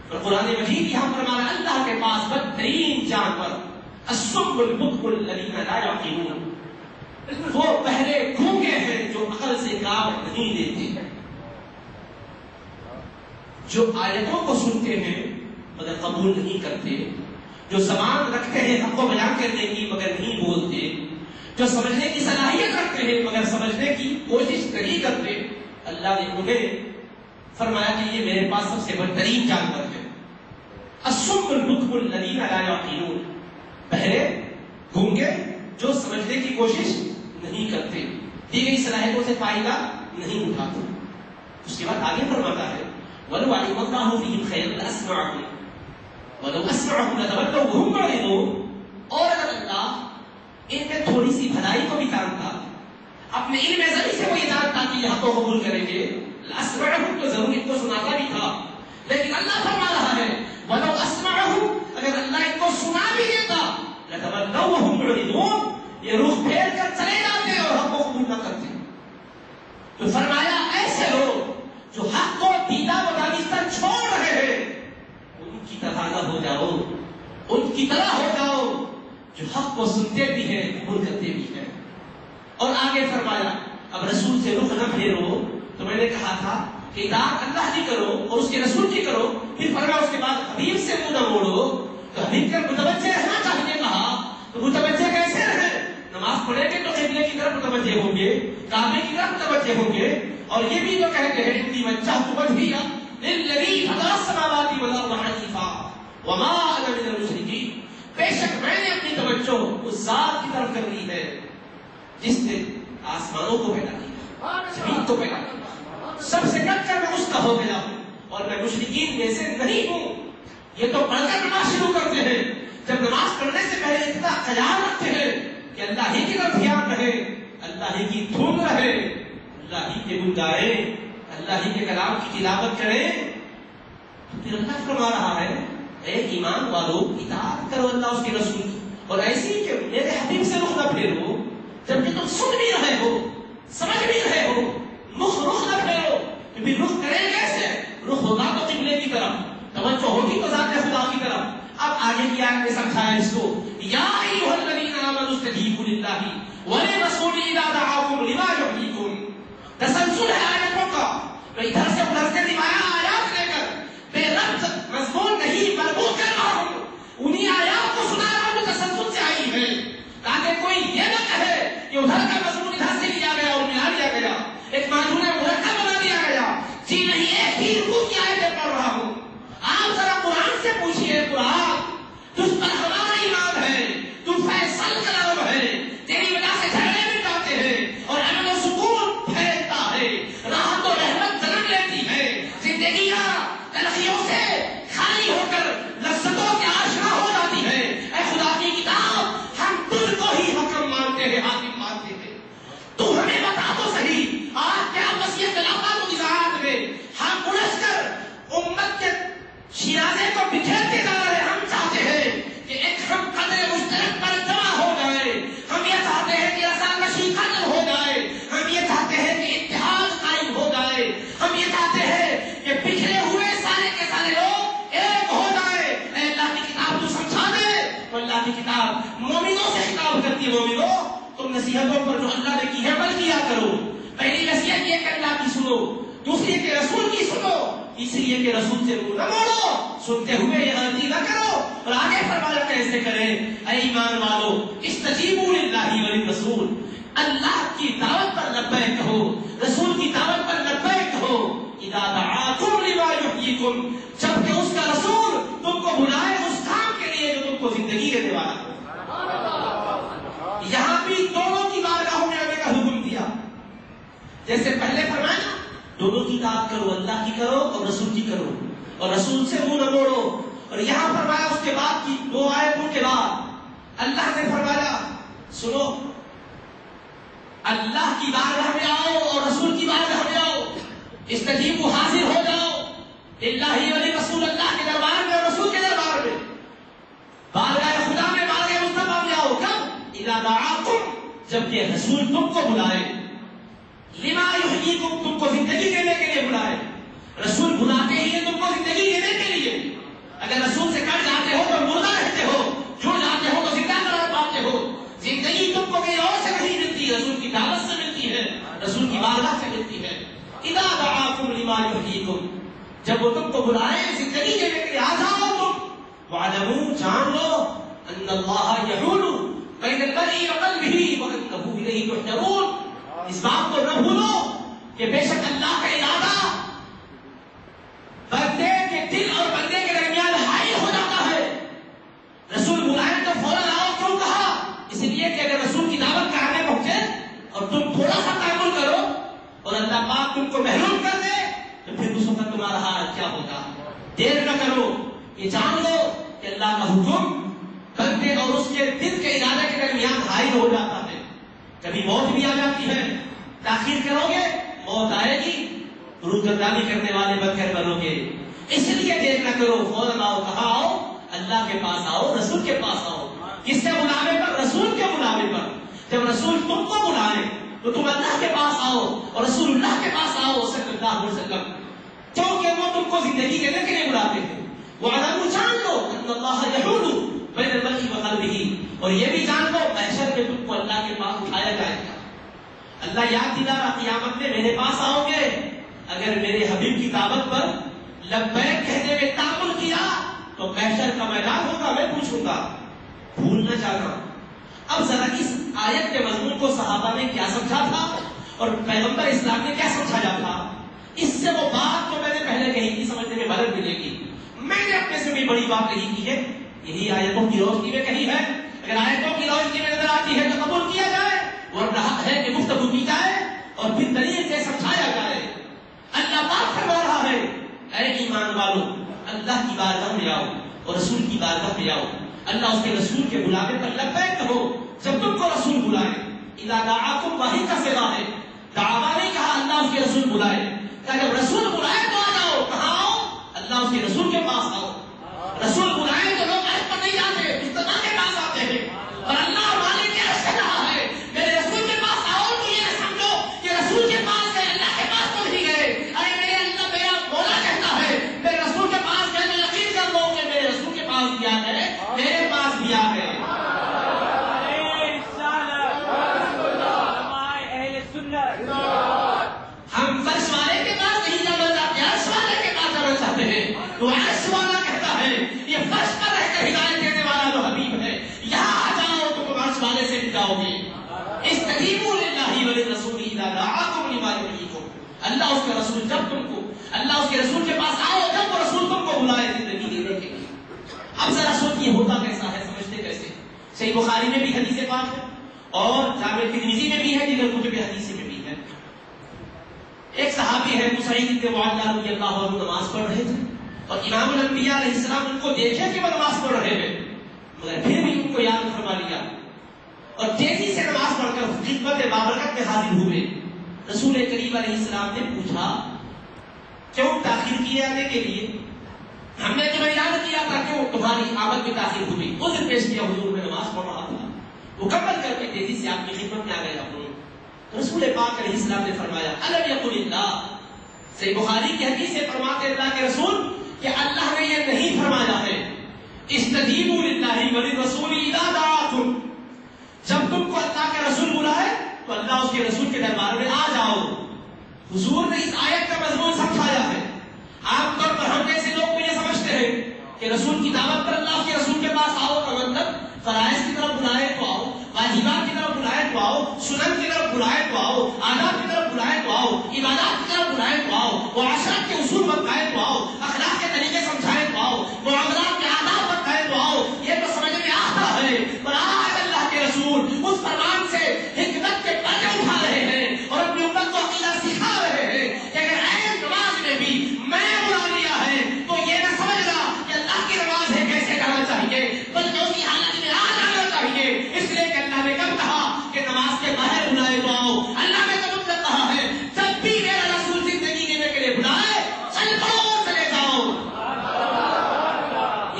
اور قرآن مجید یہاں فرمایا اللہ کے پاس بدترین جانور الصم البکم الذین لا یعقلون، وہ پہلے گونگے ہیں جو عقل سے کام نہیں لیتے، جو آیتوں کو سنتے ہیں مگر قبول نہیں کرتے، جو زبان رکھتے ہیں حق کو بیان کرنے کی مگر نہیں بولتے، جو سمجھنے کی صلاحیت رکھتے ہیں مگر سمجھنے کی کوشش نہیں کرتے، اللہ نے انہیں فرمایا کہ یہ میرے پاس سب سے بدترین جانور ہے۔ الصم البکم الذین لا یعقلون، پہلے گونگے جو سمجھنے کی کوشش نہیں کرتے، دی گئی صلاحیتوں سے فائدہ نہیں اٹھاتے۔ اس کے بعد آگے فرماتا ہے وَلَوْ عَلِمَ اللَّهُ فِيهِمْ خَيْرًا لَأَسْمَعَهُمْ وَلَوْ أَسْمَعَهُمْ لَتَوَلَّوْا وَهُمْ مُعْرِضُونَ، اور اگر اللہ ان میں تھوڑی سی بھلائی کو بھی جانتا، اپنے علم ازلی سے وہ یہ جانتا کہ یہ حق کو قبول کریں گے، لَأَسْمَعَهُمْ تو ضرور ان کو سناتا بھی تھا، لیکن اللہ فرما رہا ہے وَلَوْ أَسْمَعَهُمْ، اگر اللہ ان کو سنا بھی دیتا، لَتَوَلَّوْا وَهُمْ مُعْرِضُونَ، یہ رخ پھیر کر چلے جاتے اور حق کو قبول نہ کرتے۔ تو فرمایا ایسے لوگ جو حق کو دیدہ و دانستہ چھوڑ رہے ہیں ان کی طرح نہ ہو جاؤ، ان کی طرح ہو جاؤ جو حق کو سنتے بھی ہیں قبول کرتے بھی ہیں۔ اور آگے فرمایا اب رسول سے رخ نہ پھیرو، تو میں نے کہا تھا کہ اطاعت اللہ کی کرو اور اس کے رسول کی کرو، پھر فرمایا اس کے بعد حبیب سے منہ نہ موڑو، تو حبیب کا متوجہ رہنا چاہیے، کہا تو متوجہ کیسے رہے؟ نماز پڑھیں گے تو قبلے کی طرف متوجہ ہوں گے، کعبے کی طرف متوجہ ہوں گے، اور یہ بھی جو کہتے ہیں انی وجہت وجہی للذی فطر السماوات والارض حنیفا وما انا من المشرکین، بے شک میں نے اپنی توجہ اس ذات کی طرف کر لی ہے جس نے آسمانوں کو پیدا کیا، زمین کو پیدا کیا، سب سے کٹ کر میں اس کا ہو گیا ہوں اور میں مشرکین میں سے نہیں ہوں۔ یہ تو پڑھ کر نماز شروع کرتے ہیں، جب نماز پڑھنے سے پہلے اتنا خیال رکھتے ہیں کہ اللہ ہی کی طرف دھیان رہے، اللہ ہی کی دھن رہے، اللہ ہی کے گن گائے، اللہ ہی کے کلام کی تلاوت کریں، پھر اللہ فرما رہا ہے اے ایمان والو اطاعت کرو اللہ اس کے رسول کی، اور ایسی کہ میرے حبیب سے رخ نہ پھیرو جبکہ تم سن بھی رہے ہو، سمجھ بھی رہے ہو، رخ نہ پھیرو، تو پھر رخ کریں کیسے؟ رخ ہوگا تو قبلے کی طرف، توجہ ہوگی تو ذات خدا کی طرف۔ اب آگے کی آیت میں سمجھایا اس کو، یا ایھا الذین آمنوا استجیبوا للہ وللرسول اذا دعاکم لما یحییکم، میں ادھر سے ادھر سے روایات آیات لے کر بے ربط مضمون نہیں مربوط کر رہا ہوں، انہی آیات کو سنا رہا ہوں تسلسل سے آئی ہے، تاکہ کوئی یہ نہ کہے کہ ادھر کا مضمون ادھر سے لیا گیا اور ملا لیا گیا، ایک معجون مرکب بنا دیا گیا۔ جی نہیں، ایک ہی رکوع کی آیتیں پڑھ رہا ہوں۔ آپ ذرا قرآن سے پوچھئے، قرآن تجھ پر ہمارا ایمان ہے، تو فیصل کلام ہے، تیری وجہ سے جھگڑے بھی جاتے ہیں اور امن و سکون پھیلتا ہے، راحت و رحمت جنم لیتی ہے، زندگیاں تلخیوں سے خالی ہو کر لذتوں کے آشنا ہو جاتی ہے۔ اے خدا کی کتاب، ہم تجھ کو ہی حکم مانتے ہیں، حاکم مانتے ہیں، تو ہمیں بتا تو صحیح آج کیا وصیت خلافت و اطاعت میں ہم الجھ کر امت کے شیرازے کو بکھیرتے جا رہے ہیں۔ ہم چاہتے ہیں کہ ایک ہم قدر مشترک پر جمع ہو جائے، ہم یہ چاہتے ہیں کہ رساکشی ختم ہو جائے، ہم یہ چاہتے ہیں کہ اتحاد قائم ہو جائے، ہم یہ چاہتے ہیں کہ بکھرے ہوئے سارے کے سارے لوگ ایک ہو جائے۔ اے اللہ کی کتاب تو سمجھا دے۔ تو اللہ کی کتاب مومنوں سے خطاب کرتی ہے، مومنوں تم نصیحتوں پر جو اللہ نے کی ہے عمل کیا کرو۔ پہلی نصیحت یہ کہ اللہ کی سنو، دوسری کہ رسول کی سنو، تیسری یہ کہ رسول سے منہ نہ موڑو، سنتے ہوئے یہ غلطی نہ کرو۔ اور آگے فرمایا کیسے کریں؟ اے ایمان والو استجیبوا للہ وللرسول، اللہ کی دعوت پر لبیک کہو، رسول کی دعوت پر لبیک کہو۔ اذا دعاکم لما یحییکم، جب کہ اس کا رسول تم کو بلائے اس کام کے لیے جو تم کو زندگی دینے والا ہے۔ یہاں بھی دونوں کی بارگاہوں میں آنے کا حکم دیا، جیسے پہلے فرمایا دونوں کی اطاعت کرو، اللہ کی کرو اور رسول کی کرو، اور رسول سے منہ نہ موڑو۔ اور یہاں فرمایا اس کے بعد کی دو آیتوں کے بعد اللہ نے فرمایا سنو، اللہ کی بارگاہ میں آؤ اور رسول کی بارگاہ میں آؤ، استجیبوا حاضر ہو جاؤ للہ ولرسول، اللہ کے دربار میں اور رسول کے دربار میں، بارگاہ خدا میں، بارگاہ مصطفیٰ میں آؤ۔ کب؟ اذا دعاکم، جبکہ رسول تم کو بلائے، لما یحییکم، تم کو زندگی دینے کے لیے بلائے۔ رسول بلاتے ہی ہیں تم کو زندگی دینے کے لیے۔ اگر رسول سے کٹ جاتے ہو تو مردہ رہتے ہو، جڑ جاتے ہو تو زندہ قرار پاتے ہو۔ زندگی تم کو کہیں اور سے نہیں ملتی، رسول کی دعوت سے ملتی ہے، رسول کی بارگاہ سے ملتی ہے۔ اذا دعاکم لما یحییکم، جب وہ تم کو بلائے زندگی دینے کے لیے، آ جاؤ تم، وَاعْلَمُوا، جان لو، ان اللہ یحول بین المرء وقلبہ وانہ الیہ تحشرون، اس بات کو نہ بھولو کہ بے شک اللہ کا ارادہ بندے کے دل اور بندے کے درمیان حائل ہو جاتا ہے۔ رسول بلائے تو فوراً آؤ، کیوں کہا؟ اس لیے کہ اگر رسول کی دعوت کا آنے پہنچے اور تم تھوڑا سا تعامل کرو اور اللہ پاک تم کو محروم کر دے تو پھر اس وقت تمہارا حال کیا ہوگا۔ دیر نہ کرو، یہ جان لو کہ اللہ کا حکم بندے اور اس کے دل کے ارادے کے درمیان حائل ہو جاتا ہے۔ کبھی موت بھی آ جاتی ہے، تاخیر کرو گے موت آئے گی، روزگردانی کرنے والے بن کر بنو گے۔ اس لیے دیر نہ کرو، فوراً آؤ۔ کہاں آؤ؟ اللہ کے پاس آؤ، رسول کے پاس آؤ۔ کس کے بلانے پر؟ رسول کے بلانے پر۔ جب رسول تم کو بلائے تو تم اللہ کے پاس آؤ اور رسول اللہ کے پاس آؤ صلی اللہ علیہ وسلم، کیونکہ وہ تم کو زندگی دینے کے لیے بلاتے ہیں۔ وَاعْلَمُوا، جان لو، ان اللہ یحول بین المرء وقلبہ، اور یہ بھی جان لو محشر میں تم کو اللہ کے پاس اٹھایا جائے گا۔ اللہ یاد دلا رہا، قیامت میں میرے پاس آؤ گے، اگر میرے حبیب کی دعوت پر لبیک کہنے میں تعامل کیا تو محشر کا میدان ہوگا، میں پوچھوں گا، بھول نہ جانا۔ اب ذرا اس آیت کے مضمون کو صحابہ نے کیا سمجھا تھا اور پیغمبر اسلام نے کیا سمجھایا تھا، اس سے وہ بات تو میں نے پہلے کہی تھی، سمجھنے میں مدد ملے گی۔ میں نے اپنے سے بھی بڑی بات نہیں کی ہے، یہی آیتوں کی روشنی میں کہی ہے۔ اگر آیتوں کی روشنی میں نظر آتی ہے تو قبول کیا جائے، ورنہ حق ہے کہ گفتگو کی جائے اور پھر دلیل سے سمجھایا جائے۔ اللہ پاک فرما رہا ہے، اے ایمان والو اللہ کی بارگاہ میں آؤ اور رسول کی بارگاہ میں آؤ، اللہ اس کے رسول کے بلانے پر لبیک کہو جب تم کو رسول بلائے۔ اذا دعاکم، وحی کا صیغہ ہے، دعوا نہیں کہا، اللہ اس کے رسول بلائے، کہ جب رسول بلائے تو آ جاؤ۔ کہاں آؤ؟ اللہ اس کے رسول کے پاس آؤ۔ رسول بلائے تو لوگ عرش پر نہیں جاتے، مصطفیٰ کے پاس آتے ہیں، اور اللہ مالک کے عرش سے کہا ہے میرے رسول کے پاس آؤ، تو یہ نہ سمجھو کہ رسول کے پاس گئے اللہ کے پاس تو نہیں گئے۔ ارے میرے اللہ، میرا مولا کہتا ہے میرے رسول کے پاس گئے، میں یقین کر لو کہ میرے رسول کے پاس بھی آ گئے، میرے پاس بھی آ گئے۔ ہم فرش والے کے پاس نہیں جا ما يحييكم. اللہ اس کے رسول جب تم کو اللہ اس کے رسول کے پاس آؤ جب وہ رسول تم کو بلائے زندگی دینے کے لیے. اب ذرا سوچیے ہوتا کیسا ہے, سمجھتے کیسے. صحیح بخاری میں بھی حدیث پاک ہے اور جامع ترمذی میں بھی ہے, دیگر کتب حدیث میں بھی ہے. ایک صحابی ہے ابو سعید بن معاذ رضی اللہ عنہ, نماز پڑھ رہے تھے اور امام الانبیاء علیہ السلام ان کو دیکھے کہ وہ نماز پڑھ رہے ہیں, مگر پھر بھی ان کو یاد فرما لیا اور تیزی سے نماز پڑھ کر خدمت بابرکت میں حاضر ہوئے. رسول کریم علیہ السلام نے پوچھا کیوں تاخیر کیے آنے کے لیے؟ ہم نے تمہیں یاد کیا تھا کہ تمہاری آمد میں تاخیر ہوئی. عذر پیش کیا, حضور میں نماز پڑھ رہا تھا, مکمل کر کے تیزی سے آپ کی خدمت میں آ گیا ہوں. رسول پاک علیہ السلام نے فرمایا الم یقل اللہ, صحیح بخاری کی حدیث سے فرماتے اللہ کے رسول کہ اللہ نے یہ نہیں فرمایا ہے استجیبوا للہ وللرسول اذا دعاکم, جب تم کو اللہ کے رسول بلائے تو اللہ اس کے رسول کے دربار میں آ جاؤ. حضور نے اس آیت کا مضمون سمجھایا ہے. عام طور پر ہم جیسے لوگ یہ سمجھتے ہیں کہ رسول کی دعوت پر اللہ کے رسول کے پاس آؤ کا مطلب فرائض کی طرف بلائے تو آؤ, واجبات کی طرف بلائے تو آؤ, سنن کی طرف بلائے تو آؤ, آداب کی طرف بلائے تو آؤ, عبادات کی طرف بلائے تو آؤ, معاشرت کے اصول بتائے تو آؤ, اخلاق کے طریقے سمجھائے تو آؤ, معاملات کے آداب بتائے تو آؤ. یہ تو سمجھ میں آتا ہے, پر آج اللہ کے رسول اس فرمان سے حکمت کے پردے اٹھا رہے ہیں اور اپنی امت کو عقیدہ سکھا رہے ہیں کہ اگر اے نماز میں بھی میں بلا لیا ہے تو یہ نہ سمجھنا کہ اللہ کی نماز ہے کیسے کرنا چاہیے, بلکہ اس کی حالت میں آ جانا چاہیے. اس لیے کہ اللہ نے کب کہا کہ نماز کے باہر بلائے تو آؤ, اللہ نے کب تک کہا ہے جب بھی میرا رسول زندگی دینے کے لیے بلائے چل پڑو چلے جاؤ.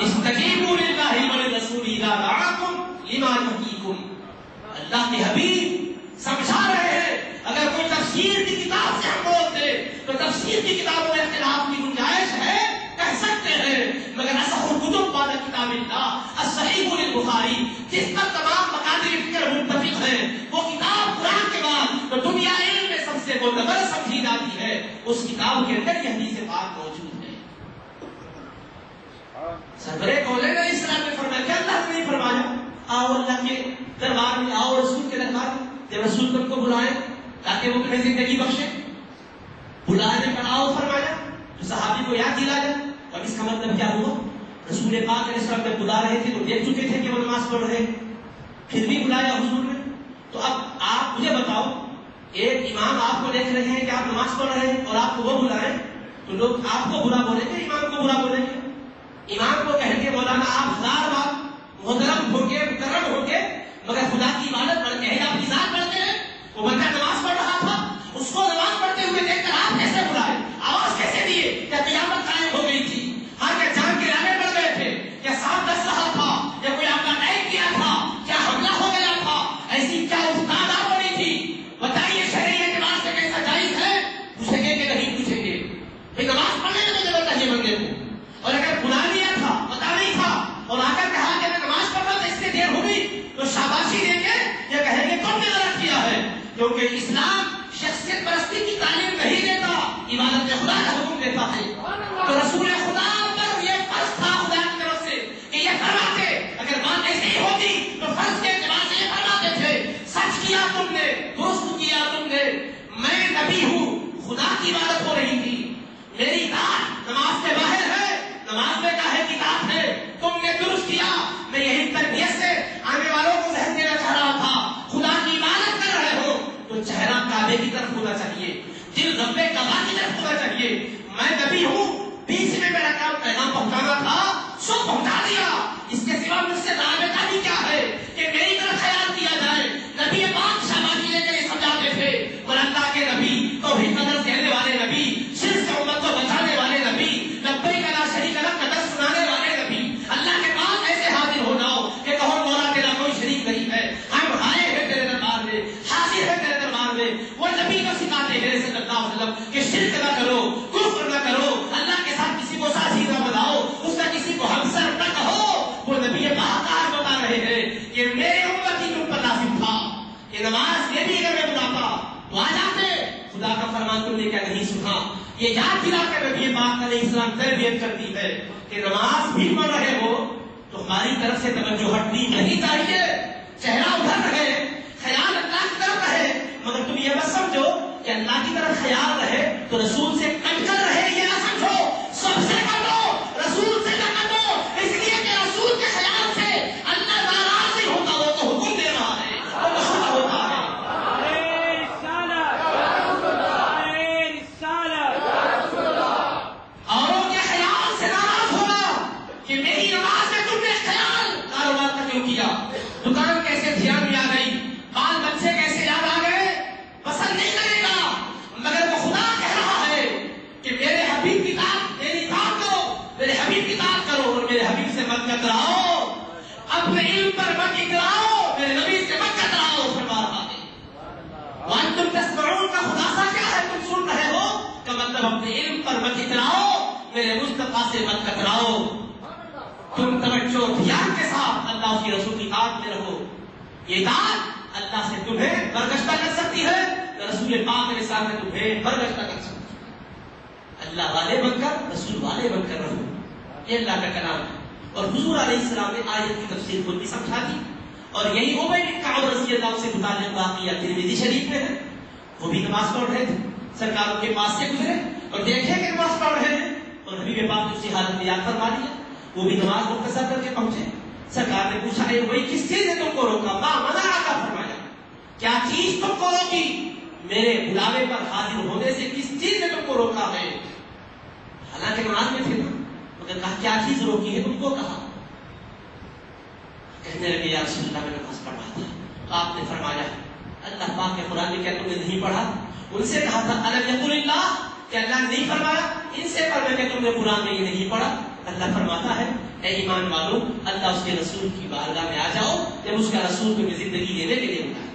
استجیبوا للہ وللرسول اذا دعاکم لما یحییکم. اللہ کے حبیب سمجھا رہے ہیں اگر کوئی تفسیر کی کتاب سے ہم بولتے تو تفسیر کی کتابوں میں اختلاف کی گنجائش ہے, کہہ سکتے ہیں, مگر اصح الکتب بعد کتاب اللہ الصحیح للبخاری جس پر تمام مقادیر فکر متفق ہیں, وہ کتاب قرآن کے بعد تو دنیا علم میں سب سے معتبر سمجھی جاتی ہے. اس کتاب کے اندر یہ حدیث پاک موجود ہے. سرورے کونین علیہ السلام نے فرمایا کہ اللہ نے نہیں فرمایا آؤ اللہ کے دربار میں, آؤ رسول کے دربار میں, جب رسول تم کو بلائے تاکہ وہ تمہیں زندگی بخشے, بلانے پر آؤ فرمایا تو صحابی کو یاد دلایا. اور اس کا مطلب کیا ہوا؟ رسول پاک علیہ السلام جب بلا رہے تھے تو دیکھ چکے تھے کہ وہ نماز پڑھ رہے, پھر بھی بلایا حضور نے. تو اب آپ مجھے بتاؤ, ایک امام آپ کو دیکھ رہے ہیں کہ آپ نماز پڑھ رہے ہیں اور آپ کو وہ بلائیں تو لوگ آپ کو برا بولیں گے, امام کو برا بولیں گے. امام کو کہیں گے مولانا آپ 1000 بار محترم ہوں گے, مکرم ہوں گے, مگر خدا کی عبادت پڑھتے ہیں, آپ کی ذات پڑھتے ہیں. وہ بندہ نماز پڑھ رہا تھا, اس کو نماز پڑھتے ہوئے دیکھ کر آپ کیسے بلائے, آواز کیسے دیے؟ کیا قیامت قائم ہو گئی تھی؟ ہاں, کیا جان کے لانے پڑ گئے تھے؟ کیا سانپ ڈس رہا تھا یا کوئی آپ کا اٹیک کیا تھا؟ کیا حملہ ہو گیا تھا؟ ایسی کیا استاد آپ پڑی تھی؟ بتائیے شرعی اعتبار سے کیسا جائز ہے؟ پوچھیں گے کہ نہیں پوچھیں گے؟ نماز پڑھنے میں ضرورت چاہیے بندے کو. اور اگر بلا لیا تھا, پتا نہیں تھا اور آ کر کہا کہ میں نماز پڑھ رہا تھا اس سے دیر ہو گئی تو شاباشی دیں گے یا کہیں گے تم نے غلط کیا ہے؟ کیونکہ اسلام شخصیت پرستی کی تعلیم نہیں دیتا, عبادت خدا کا حکم دیتا ہے. تو رسول خدا پر یہ فرض تھا خدا کی طرف سے کہ یہ فرماتے, اگر بات ایسے ہی ہوتی تو فرض کے اعتبار سے یہ فرماتے تھے سچ کیا تم نے, درست کیا تم نے, میں نبی ہوں, خدا کی عبادت ہو رہی تھی, میری اطاعت نماز کے باہر ہے, نماز میں کاہے کی اطاعت ہے, تم نے درست کیا. میں یہی تربیت سے آنے والوں کو ذہن دینا چاہ رہا تھا, خدا کی عبادت کر رہے ہو تو چہرہ کعبے کی طرف ہونا چاہیے, دل غبے کعبہ کی طرف ہونا چاہیے. میں نبی ہوں, بیچ میں میرا کام پیغام پہنچانا تھا, سو پہنچا دیا. اس کے سوا مجھ سے دعویٰ کیا ہے کہ میری طرف خیال کیا جائے. نبی پاک شاباشی دے کے سمجھاتے تھے, اور اللہ کے نبی توحید کا درس دینے والے نبی, شرک سے امت کو بچانے والے نبی, لبیک لا شریک لک کا درس سنانے والے نبی. اللہ کے پاس ایسے حاضر ہو جاؤ کہ کہو مولا تیرا کوئی شریک نہیں ہے, ہم آئے ہیں تیرے دربار میں, حاضر ہے تیرے دربار میں. وہ نبی کو سکھاتے ہیں صلی اللہ علیہ وسلم کہ شرک نہ کرو, کفر نہ کرو, اللہ کے ساتھ کسی کو سازی نہ بناؤ, اس کا کسی کو ہمسر نہ کہو. وہ نبی پاک آج بتا رہے ہیں کہ میرے امت کی تم پر لازم تھا کہ نماز یہ بھی اگر میں بتاتا تو آ جاتے. خدا کا فرمان تم نے کیا نہیں سنا؟ یہ یاد دلا کر نبی پاک علیہ السلام تربیت کرتی ہے کہ نماز بھی پڑھ رہے ہو تو ہماری طرف سے توجہ ہٹنی نہیں چاہیے, چہرہ ادھر رہے, خیال اللہ کی طرف رہے, مگر تم یہ بس سمجھو کہ اللہ کی طرف خیال رہے تو رسول سے کٹ کر رہے، یہ نہ سمجھو سب سے کٹو، رسول سے نہ کٹو، اس لیے کہ رسول کے خیال سے اللہ ناراض نہیں ہوتا، وہ تو حکم دے رہا ہے، وہ تو خوش ہوتا ہے۔ اوروں کے خیال سے ناراض ہوگا کہ میری نماز میں تم نے خیال کاروبار کا کیوں کیا، دکان کیسے دھیان میں آ گئی، بال بچے کیسے یاد آ گئے، پسند نہیں کرے گا، مگر وہ خدا کہہ رہا ہے کہ میرے حبیب کی اطاعت، میری اطاعت کرو، میرے حبیب کی اطاعت کرو، اور میرے حبیب سے مت کتراؤ، اپنے علم پر مت اتراؤ، میرے نبی سے مت کتراؤ، فرما رہا ہے۔ وانتم تسمعون کا خلاصہ کیا ہے؟ تم سن رہے ہو کہ مطلب اپنے علم پر مت اتراؤ، میرے مصطفیٰ سے مت کتراؤ، تم توجہ دھیان کے ساتھ اللہ کی رسول کی اطاعت میں رہو۔ یہ اطاعت اللہ سے تمہیں برگشتہ کر سکتی ہے، رسول پاک کے سامنے تمہیں برگشتہ کر سکتی ہے۔ اللہ والے بن کر، رسول والے بن کر رہو، یہ اللہ کا کلام ہے۔ اور حضور علیہ السلام نے آیت کی تفسیر خود بھی سمجھا دی، اور یہی ابی بن کعب رضی اللہ سے متعلق واقعہ ترمذی شریف میں ہے۔ وہ بھی نماز پڑھ رہے تھے، سرکار کے پاس سے گزرے اور دیکھے کہ نماز پڑھ رہے ہیں، اور حبیب پاک نے اسی حالت میں یاد فرما دیا، وہ بھی نماز مختصر کر کے پہنچے۔ سرکار نے پوچھا، اے وہی کس چیز نے تم کو روکا؟ ما منعک، فرمایا کیا چیز تم کو روکی؟ میرے بلاوے پر حاضر ہونے سے کس چیز نے تم کو روکا ہے؟ حالانکہ نماز میں تھے نا، مگر کہا کیا چیز روکی ہے تم کو؟ کہا، کہنے لگے یا رسول اللہ میں نماز پڑھ رہا تھا۔ آپ نے فرمایا اللہ پاک کے قرآن میں کیا تم نے نہیں پڑھا؟ ان سے کہا تھا الم یقل اللہ، کہ اللہ نے نہیں فرمایا؟ ان سے پڑھا کہ تم نے قرآن میں یہ نہیں پڑھا؟ اللہ فرماتا ہے اے ایمان والو، اللہ اس کے رسول کی بارگاہ میں آ جاؤ جب اس کا رسول تمہیں زندگی دینے کے لیے بلائے۔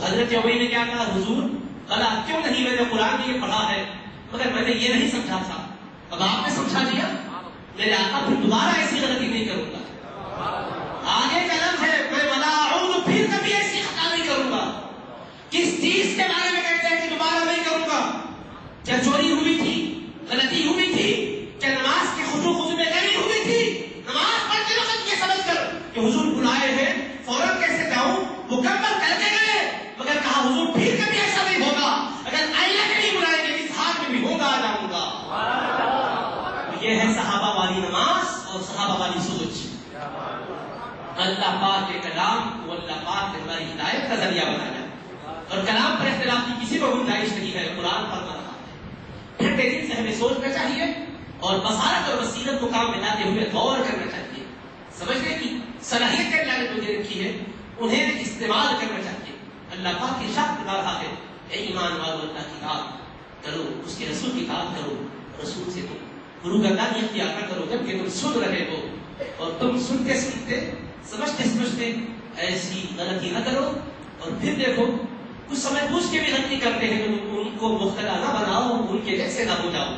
حضرت ابی نے کیا کہا؟ حضور بھلا کیوں نہیں، میں نے قرآن میں یہ پڑھا ہے مگر میں نے یہ نہیں سمجھا تھا، اب آپ نے سمجھا دیا، میرے آقا پھر دوبارہ ایسی غلطی نہیں کروں گا، آگے کا لفظ ہے میں ولا اعود، پھر کبھی ایسی خطا نہیں کروں گا۔ کس چیز کے بارے میں کہتے ہیں کہ دوبارہ نہیں کروں گا؟ کیا چوری ہوئی تھی، غلطی ہوئی تھی، کیا نماز کے خشوع خضوع میں کمی ہوئی تھی؟ نماز پڑھتے وقت یہ سمجھ کر کہ حضور بلائے ہیں فوراً کیسے جاؤں، مکمل کر کے گئے، مگر کہا حضور پھر کبھی ایسا نہیں ہوگا، اگر آئندہ کبھی بلائیں گے اس حال میں بھی ہوگا آ جاؤں گا۔ یہ ہے صحابہ والی نماز اور صحابہ والی سوچ۔ اللہ پاک کے کلام کو اللہ پاک نے ہماری ہدایت کا ذریعہ بنایا، اور کلام پر اختلاف کی کسی کو گنجائش نہیں ہے، قرآن پر رہا ہے۔ ٹھنڈے دل سے ہمیں سوچنا چاہیے اور بصارت اور بصیرت کو کام میں لاتے ہوئے غور کرنا چاہیے، سمجھنے کی صلاحیت اللہ نے تجھے رکھی ہے، انہیں استعمال کرنا چاہیے۔ اللہ پاک کی شرط بتا رہا ہے اے ایمان والو اللہ کی اطاعت کرو، اس کے رسول کی اطاعت کرو، رسول سے تم گروگردانی اختیار نہ کرو جبکہ تم سن رہے ہو، اور تم سنتے سنتے سمجھتے سمجھتے ایسی غلطی نہ کرو، اور پھر دیکھو کچھ سمجھ بوجھ کے بھی غلطی کرتے ہیں تو ان کو مبتلا نہ بناؤ، ان کے جیسے نہ ہو جاؤ۔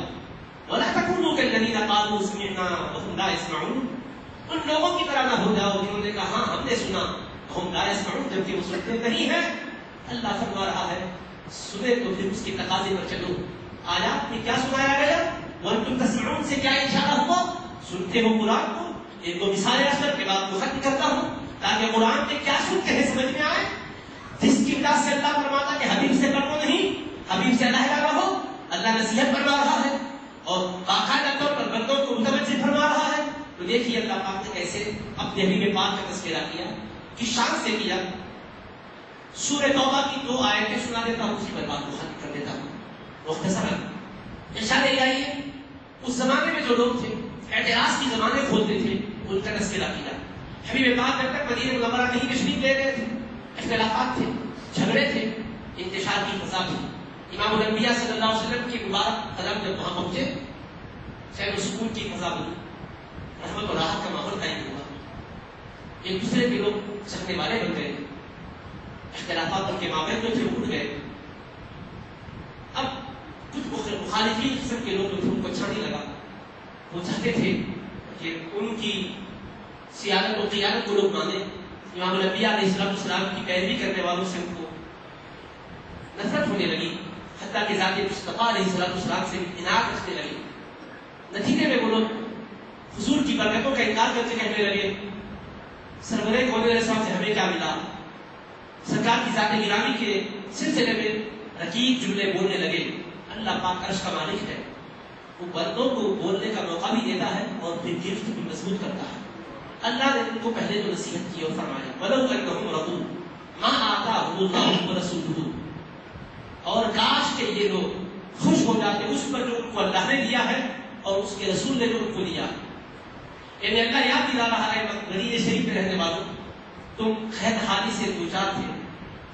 وَلَا تَكُونُوا كَالَّذِينَ قَالُوا سَمِعْنَا وَهُمْ لَا يَسْمَعُونَ، ان لوگوں کی طرح نہ ہو جاؤ جنہوں نے کہا ہاں ہم نے سنا، وَهُمْ لَا يَسْمَعُونَ، جبکہ وہ سنتے نہیں ہیں۔ اللہ فرما رہا ہے سنے تو پھر اس کے تقاضے پر چلو۔ آیات میں کیا سنایا گیا؟ وَأَنْتُمْ تَسْمَعُونَ سے کیا اشارہ ہوا؟ سنتے ہو قرآن کو، ایک دو مثالیں اثر کے بعد کو ختم کرتا ہوں تاکہ قرآن میں کیا سنتے ہیں سمجھ میں آئے۔ جس کی امداد سے اللہ فرماتا کہ حبیب سے ڈرو نہیں، حبیب سے اللہ کا رہو، اللہ نصیحت فرما رہا ہے اور باقاعدہ طور پر بندوں کو متوجہ فرما رہا ہے۔ تو دیکھیے اللہ پاک نے کیسے اپنے حبیب پاک کا تذکرہ کیا، کس شان سے کیا۔ سورہ توبہ کی 2 آیتیں سنا دیتا ہوں، اسی پر بات کو ختم کر دیتا ہوں مختصراً۔ ارشاد الہی ہے اس زمانے میں جو لوگ تھے اعتراض کی زبانیں کھولتے تھے، ان کا تذکرہ کیا۔ حبیب پاک جب تک مدینہ منورہ نہیں تشریف لے گئے تھے، اختلافات تھے، جھگڑے تھے، انتشار کی فضا تھی۔ امام الانبیاء صلی اللہ علیہ وسلم کی مبارک قدم جب وہاں پہنچے، چین و سکون کی فضا بنی، رحمت و راحت کا ماحول قائم ہوا، ایک دوسرے کے لوگ سکنے والے بن گئے، اختلافات ان کے مابین جو تھے اٹھ گئے۔ اب کچھ مخالفین قسم کے لوگ جو تھے ان کو اچھا نہیں لگا، وہ چاہتے تھے کہ ان کی سیادت و قیادت کو لوگ مانیں۔ امام الانبیاء علیہ السلام کی پیروی کرنے والوں سے ان کو نفرت ہونے لگی، حتیٰ کہ ذات مصطفیٰ علیہ السلام سے انعام رکھنے لگی۔ نتیجے میں وہ لوگ حضور کی برکتوں کا انکار کر کے کہنے لگے سرورے کون علیہ السلام سے ہمیں کیا ملا، سرکار کی ذات گرامی کے سلسلے میں رقیق جملے بولنے لگے. اللہ پاک عرش کا مالک ہے، وہ بندوں کو بولنے کا موقع بھی دیتا ہے اور پھر گرفت بھی مضبوط کرتا ہے. اللہ نے ان کو پہلے تو نصیحت کی اور فرمایا وَلَوْ أَنَّهُمْ رَضُوا مَا آتَاهُمُ اللَّهُ وَرَسُولُهُ، اور کاش کہ یہ لوگ خوش ہو جاتے اس پر جو ان کو اللہ نے دیا ہے اور اس کے رسول نے جو ان کو دیا. یعنی اللہ یاد دلا رہا ہے مدینہ شریف میں رہنے والوں، تم خیر حالی سے دوچار تھے،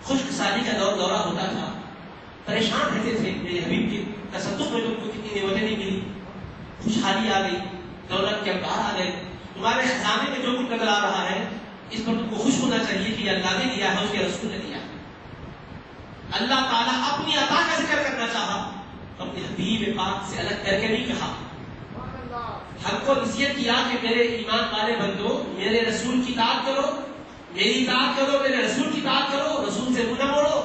خشک سالی کا دورہ ہوتا تھا، پریشان رہتے تھے. میرے حبیب کے تصدق میں تم کو کتنی نعمتیں نہیں ملی، خوشحالی آ گئی، دولت کے امبار آ گئے، تمہارے خزانے میں جو کچھ نظر آ رہا ہے اس پر تم کو خوش ہونا چاہیے کہ اللہ نے دیا ہے، اس کے رسول نے دیا. اللہ تعالیٰ اپنی عطا کا ذکر کرنا چاہا تو اپنے حبیب پاک سے الگ کر کے نہیں کہا. ہم کو نصیحت کیا کہ میرے ایمان والے بندو میرے رسول کی اطاعت کرو، میری اطاعت کرو، میرے رسول کی اطاعت کرو، رسول سے منہ نہ موڑو.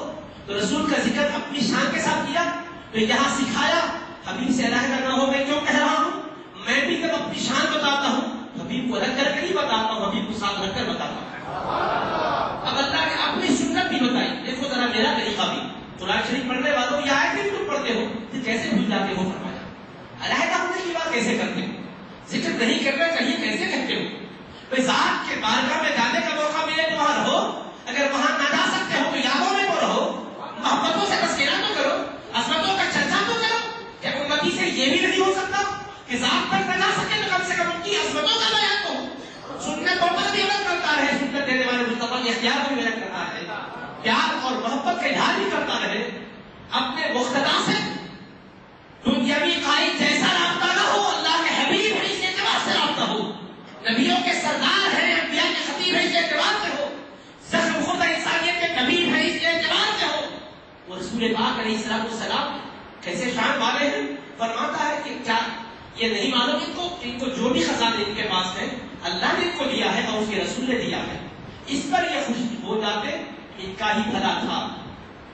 تو رسول کا ذکر اپنی شان کے ساتھ کیا. تو یہاں سکھایا حبیب سے الگ کرنا ہو. میں کیوں کہہ رہا ہوں؟ میں بھی جب اپنی شان بتاتا ہوں حبیب کو الگ کر کے نہیں بتاتا ہوں، حبیب کو ساتھ رکھ کر بتاتا ہوں. اب اللہ نے اپنی سنت بھی بتائی. دیکھو ذرا میرا طریقہ بھی. قرآن شریف پڑھنے والوں یہ آیت بھی تم پڑھتے ہو پھر کیسے بھول جاتے ہو؟ فرمایا علیحدہ ہونے کی بات کیسے کرتے ہو؟ ذکر نہیں کرنا چاہیے کیسے کہتے ہو؟ بھائی ذات کے بارگاہ میں جانے کا موقع ملے تو وہاں رہو، اگر وہاں نہ جا سکتے ہو تو یادوں میں تو رہو، محبتوں سے تذکرہ تو کرو، عظمتوں کا چرچا تو کرو. کیا امتی سے یہ بھی نہیں ہو سکتا کہ ذات تک نہ جا سکے تو کم سے کم ان کی عظمتوں کا بیان تو ہو؟ سنت پر بھی عمل کرتا رہے، سنت دینے والے مصطفیٰ کے اختیار کو بھی بیان کرتا رہے، پیار اور محبت کا اظہار بھی کرتا رہے. اپنے مقتدا سے دنیاوی قائد جیسا رابطہ نہ ہو، اللہ کے حبیب ہے اس اعتبار سے رابطہ ہو، نبیوں کے سردار ہیں، انبیاء کے خطیب ہے اس اعتبار سے ہو، زخم خورد انسانیت کے طبیب ہے اس اعتبار سے ہو. وہ رسول پاک علیہ السلام کیسے شان والے ہیں. فرماتا ہے کہ کیا یہ نہیں معلوم ان کو جو بھی خزانے ان کے پاس ہے اللہ نے ان کو دیا ہے اور اس کے رسول نے دیا ہے، اس پر یہ خوش ہو جاتے ان کا ہی بھلا تھا.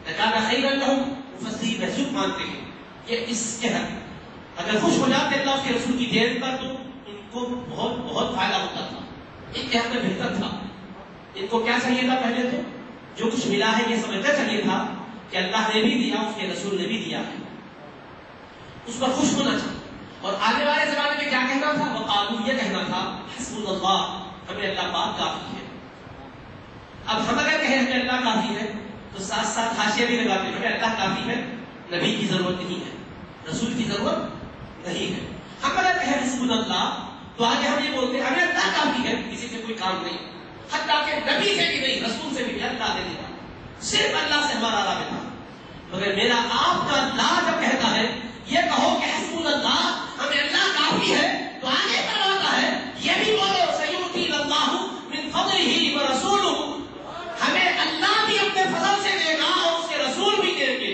لکان خیرا لہم، مفسرین محسوب مانتے ہیں یہ اس کے حق اگر خوش ہو جاتے اللہ اس کے رسول کی دین پر تو ان کو بہت بہت فائدہ ہوتا تھا، ان کے حق میں بہتر تھا. ان کو کیا چاہیے تھا؟ پہلے تو جو کچھ ملا ہے یہ سمجھنا چاہیے تھا کہ اللہ نے بھی دیا، اس کے رسول نے بھی دیا ہے، اس پر خوش ہونا چاہیے. اور آنے والے زمانے میں کیا کہنا تھا؟ وقالوا، یہ کہنا تھا حسبنا اللہ، ہمیں اللہ پاک کافی ہے. اب ہم اگر کہیں ہمیں اللہ کافی ہے تو ساتھ ساتھ حاشیہ بھی لگاتے ہیں ہمیں اللہ کافی ہے، نبی کی ضرورت نہیں ہے، رسول کی ضرورت نہیں ہے. ہم اگر کہیں حسبنا اللہ تو آگے ہم یہ بولتے ہیں ہمیں اللہ کافی ہے، کسی سے کوئی کام نہیں، حتیٰ کہ نبی سے بھی نہیں، رسول سے بھی اللہ نے دیا، صرف اللہ سے ہمارا رابطہ. مگر میرا آپ کا اللہ جب کہتا ہے یہ کہو کہ حسبنا اللہ، ہمیں اللہ کافی ہے، تو آگے فرماتا ہے یہ بھی بولو سیؤتی اللہ من فضلہ ورسولہ، ہمیں اللہ بھی اپنے فضل سے دے گا اور اس کے رسول بھی دیں گے.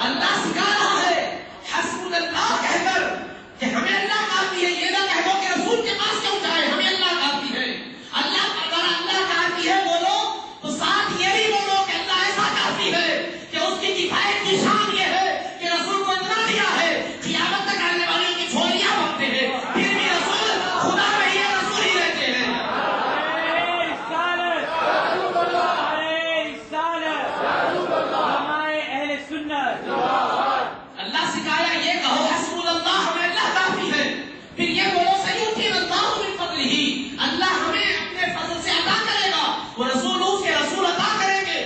اللہ سکھا رہا ہے حسبنا اللہ کہہ کر کہ ہمیں اللہ کافی ہے، یہ نہ کہو کہ رسول کے پاس کیوں جائے، ہمیں اللہ کافی ہے. اللہ اگر اللہ کافی ہے بولو تو ساتھ یہ بھی بولو کہ اللہ ایسا کافی ہے کہ اس کی کفایت کی شان یہ ہے کہ رسول کو اتنا دیا ہے قیامت تک آنے والوں کی جھولیاں بھرتے ہیں پھر بھی رسول خدا نہیں ہے، رسول ہی رہتے ہیں. اللہ سکھایا یہ کہو حسبنا اللہ، ہمیں اللہ کافی ہے، پھر یہ بولو سیؤتی اللہ من فضلہ، اللہ ہمیں اپنے فضل سے عطا کرے گا، وہ رسول اس کے رسول عطا کریں گے.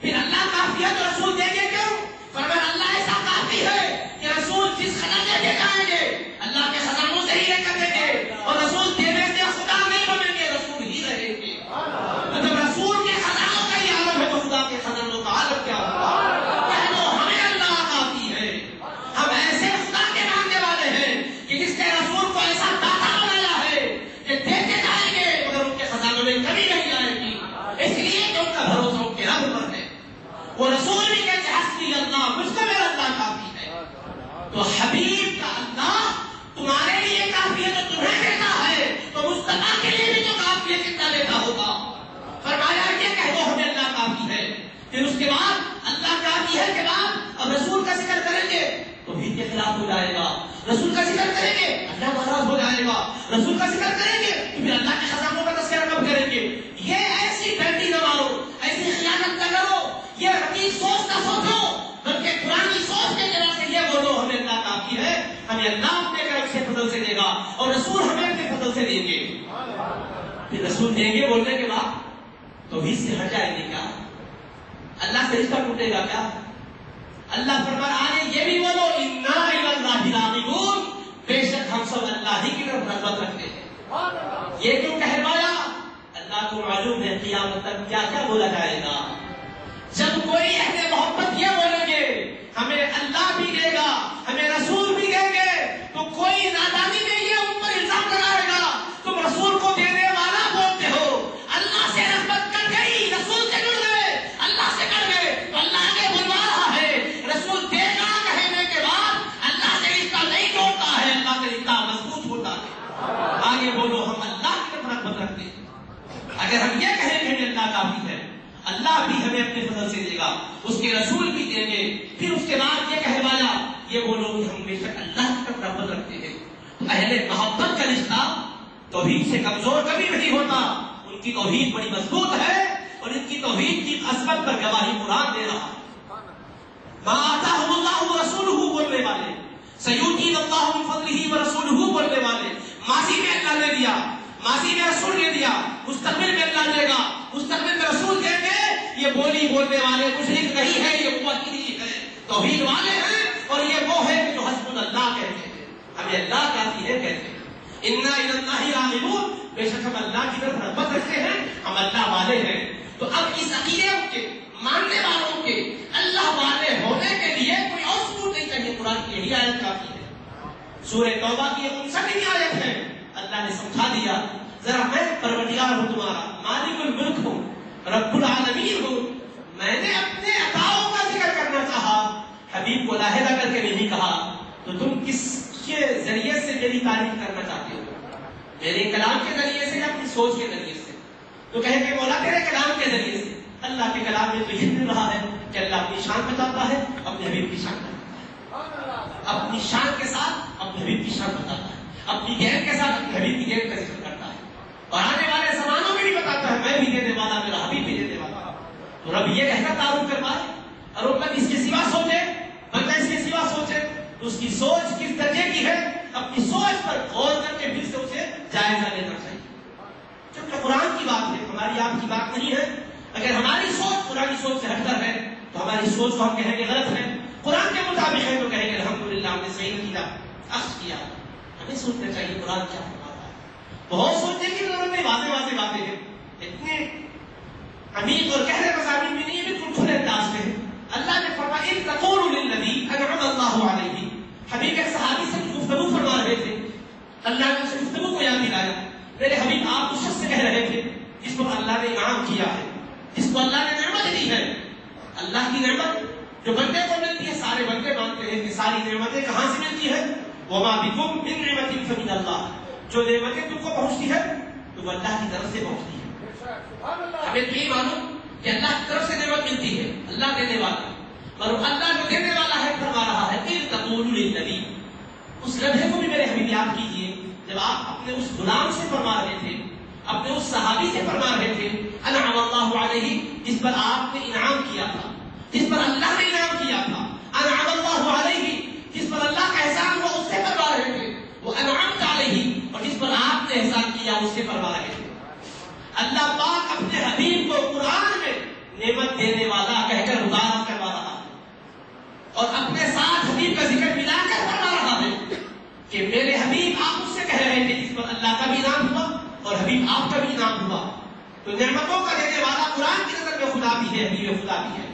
پھر اللہ کافی ہے تو رسول دیں گے کیوں؟ فرمایا اللہ ایسا کافی ہے کہ رسول جس خزانے کے جائیں گے اللہ کے خزانوں سے ہی لے کر دیں گے، اور رسول دینے سے خدا نہیں بنیں گے، رسول ہی رہیں گے. جب رسول کے خزانوں کا ہی عالم ہے تو خدا کے خزانوں کا عالم کیا ہوگا؟ ہمیں اللہ کافی ہے. ہم ایسے خدا کے ماننے والے ہیں کہ جس نے رسول کو ایسا داتا بنایا ہے کہ دیتے جائیں گے مگر ان کے خزانوں میں کمی نہیں آئے گی، اس لیے کہ ان کا بھروسہ ان کے رب پر ہے. وہ رسول بھی کہتے حسبی اللہ، مجھ کو میرا اللہ کافی ہے. تو حبیب کا اللہ تمہارے لیے کافی ہے تو تمہیں دیتا ہے، تو مصطفیٰ کے لیے بھی تو کافی ہے کتنا دیتا ہوگا. فرمایا یہ کہہ دو ہمیں اللہ کافی ہے. پھر اس کے بعد اللہ کافی ہے کے بعد اب رسول کا ذکر کریں گے تو بھی کے خلاف ہو جائے گا، رسول کا ذکر کریں گے اللہ ناراض ہو جائے گا، رسول کا ذکر کریں گے تو پھر اللہ کے خزانوں کا تذکرہ کب کریں گے. یہ ایسی ڈنڈی نہ مارو، ایسی خیانت نہ کرو، یہ حقیق سوچ نہ سوچو ہمیں اللہ اپنے کرم سے فضل سے دے گا اور رسول ہمیں اپنے فضل سے دیں گے. پھر رسول دیں گے بولنے کے بعد توحید سے ہٹ جائیں گے کیا؟ اللہ سے رشتہ ٹوٹے گا کیا؟ اللہ فرما رہا ہے یہ بھی بولو انا الی اللہ راغبون، بے شک ہم سب اللہ ہی کی طرف رغبت رکھتے ہیں. یہ کیوں کہوایا؟ اللہ کو معلوم ہے قیامت تک کیا کیا بولا جائے گا. جب کوئی اہل محبت یہ بولیں گے ہمیں اللہ بھی دے گا ہمیں رسول بھی دیں گے، تو کوئی نادانی میں یہ ان پر الزام لگائے گا تم رسول کو دینے والا بولتے ہو، اللہ سے رغبت کر گئی، رسول سے جڑ گئے، اللہ سے کر گئے تو اللہ آگے بلوا رہا ہے. رسول دے گا کہنے کے بعد اللہ سے رشتہ نہیں توڑتا ہے، اللہ سے رشتہ مضبوط ہوتا ہے. آگے بولو ہم اللہ کی طرف رغبت رکھتے ہیں. اگر ہم یہ کہیں گے کہ اللہ کافی ہے، اللہ بھی ہمیں اپنے فضل سے دے گا، اس کے رسول بھی دیں گے، پھر اس کے بعد یہ کہوایا یہ بولو کہ ہم بے شک اللہ کی طرف رغبت رکھتے ہیں. اہل محبت کا رشتہ توحید سے کمزور کبھی نہیں ہوتا. ان کی توحید بڑی مضبوط ہے اور ان کی توحید کی عظمت پر گواہی قرآن دے رہا ہے. ما آتاہم اللہ ورسولہ بولنے والے، سیؤتی اللہ من فضلہ ورسولہ بولنے والے، ماضی میں اللہ نے دیا، ماضی میں رسول نے دیا، مستقبل میں اللہ دے گا، مستقبل میں رسول دیں گے. یہ بولی بولنے والے مشرک نہیں ہے، یہ موحدین ہے، توحید والے ہیں، اور یہ وہ ہے جو حسبنا اللہ کہتے ہیں، ہمیں اللہ کافی ہے کہتے ہیں. انا الی اللہ راغبون، بے شک ہم اللہ کی طرف رغبت رکھتے ہیں، ہم اللہ والے ہیں. تو اب اس عقیدے کے ماننے والوں کے اللہ والے ہونے کے لیے کوئی اور ثبوت نہیں چاہیے، قرآن کی یہی آیت کافی ہے. سورہ توبہ کی 59 آیت ہے، اللہ نے سمجھا دیا ذرا میں پروردگار ہوں تمہارا، مالک الملک ہوں، رب العالمین ہوں. میں نے اپنے عطاؤں کا ذکر کرنا چاہا، حبیب کو لاحدہ کر کے نہیں کہا. تو تم کس کے ذریعے سے میری تعریف کرنا چاہتے ہو؟ میرے کلام کے ذریعے سے یا اپنی سوچ کے ذریعے سے؟ تو کہیں گے مولا تیرے کلام کے ذریعے سے. اللہ کے کلام میں تو یہ مل رہا ہے کہ اللہ اپنی شان بتاتا ہے، اپنے حبیب کی شان بتاتا ہے، اپنی شان کے ساتھ اپنے حبیب کی شان بتاتا ہے، اپنی گیب کے ساتھ اپنے حبیب کی گیب کا ذکر کرتا ہے، اور آنے والے زمانوں میں بھی بتاتا ہے میں بھی دینے والا، میرا حبیب بھی دینے والا. تو رب یہ کہہ کر تعارف کروائے اور وہ اس کے سوا سوچے، بندہ اس کے سوا سوچے تو اس کی سوچ کس درجے کی ہے، اپنی سوچ پر غور کر کے پھر سے اسے جائزہ لینا چاہیے. کیونکہ قرآن کی بات ہے، ہماری آپ کی بات نہیں ہے. اگر ہماری سوچ قرآن کی سوچ سے ہٹ کر ہے تو ہماری سوچ کو ہم کہیں گے غلط ہے، قرآن کے مطابق ہے تو کہیں گے الحمدللہ ہم نے صحیح کیا، اخذ کیا. ہمیں سوچنا چاہیے قرآن کیا فرماتا ہے. بہت سوچنے کی ضرورت نہیں، واضح واضح باتیں ہیں، اتنے عمیق اور گہرے مضامین بھی نہیں ہے، بالکل کھلے انداز میں ہے. اللہ نے فرمایا اذ تقول للذی انعم اللہ علیہ، حبیب ایک صحابی سے گفتگو فرما رہے تھے، اللہ نے اسے گفتگو کو یاد دلایا. میرے حبیب آپ اس شخص سے کہہ رہے تھے جس پر اللہ نے انعام کیا ہے، جس کو اللہ نے نعمت دی ہے. اللہ کی نعمت جو بندے کو ملتی ہے، سارے بندے مانتے ہیں کہ ساری نعمتیں کہاں سے ملتی ہے. وما بکم من نعمت فمن اللہ، جو نعمتیں تم کو پہنچتی ہے تو وہ اللہ کی طرف سے پہنچتی ہے. ہمیں تو یہ معلوم کہ اللہ کی طرف سے نعمت ملتی ہے، اللہ دینے والا، اور اللہ جو دینے والا ہے فرما رہا ہے اذ تقول للنبی. اس لمحے کو بھی میرے حبیب یاد کیجیے جب آپ اپنے اس غلام سے فرما رہے تھے، اپنے اس صحابی سے فرما رہے تھے انعم اللہ علیہ، جس پر آپ نے انعام کیا تھا، جس پر اللہ نے انعام کیا تھا. انعم اللہ علیہ، جس پر اللہ کا احسان ہوا اس سے فرما رہے تھے. وہ انعمت علیہ، اور جس پر آپ نے احسان کیا اس سے فرما رہے تھے. اللہ پاک اپنے حبیب کو قرآن میں نعمت دینے والا کہہ کر مبارک کروا رہا ہے، اور اپنے ساتھ حبیب کا ذکر ملا کر فرما رہا ہے کہ میرے حبیب آپ اس سے کہہ رہے تھے جس پر اللہ کا بھی انعام ہوا اور حبیب آپ کا بھی انعام ہوا. تو نعمتوں کا دینے والا قرآن کی نظر میں خدا بھی ہے، حبیب خدا بھی ہے.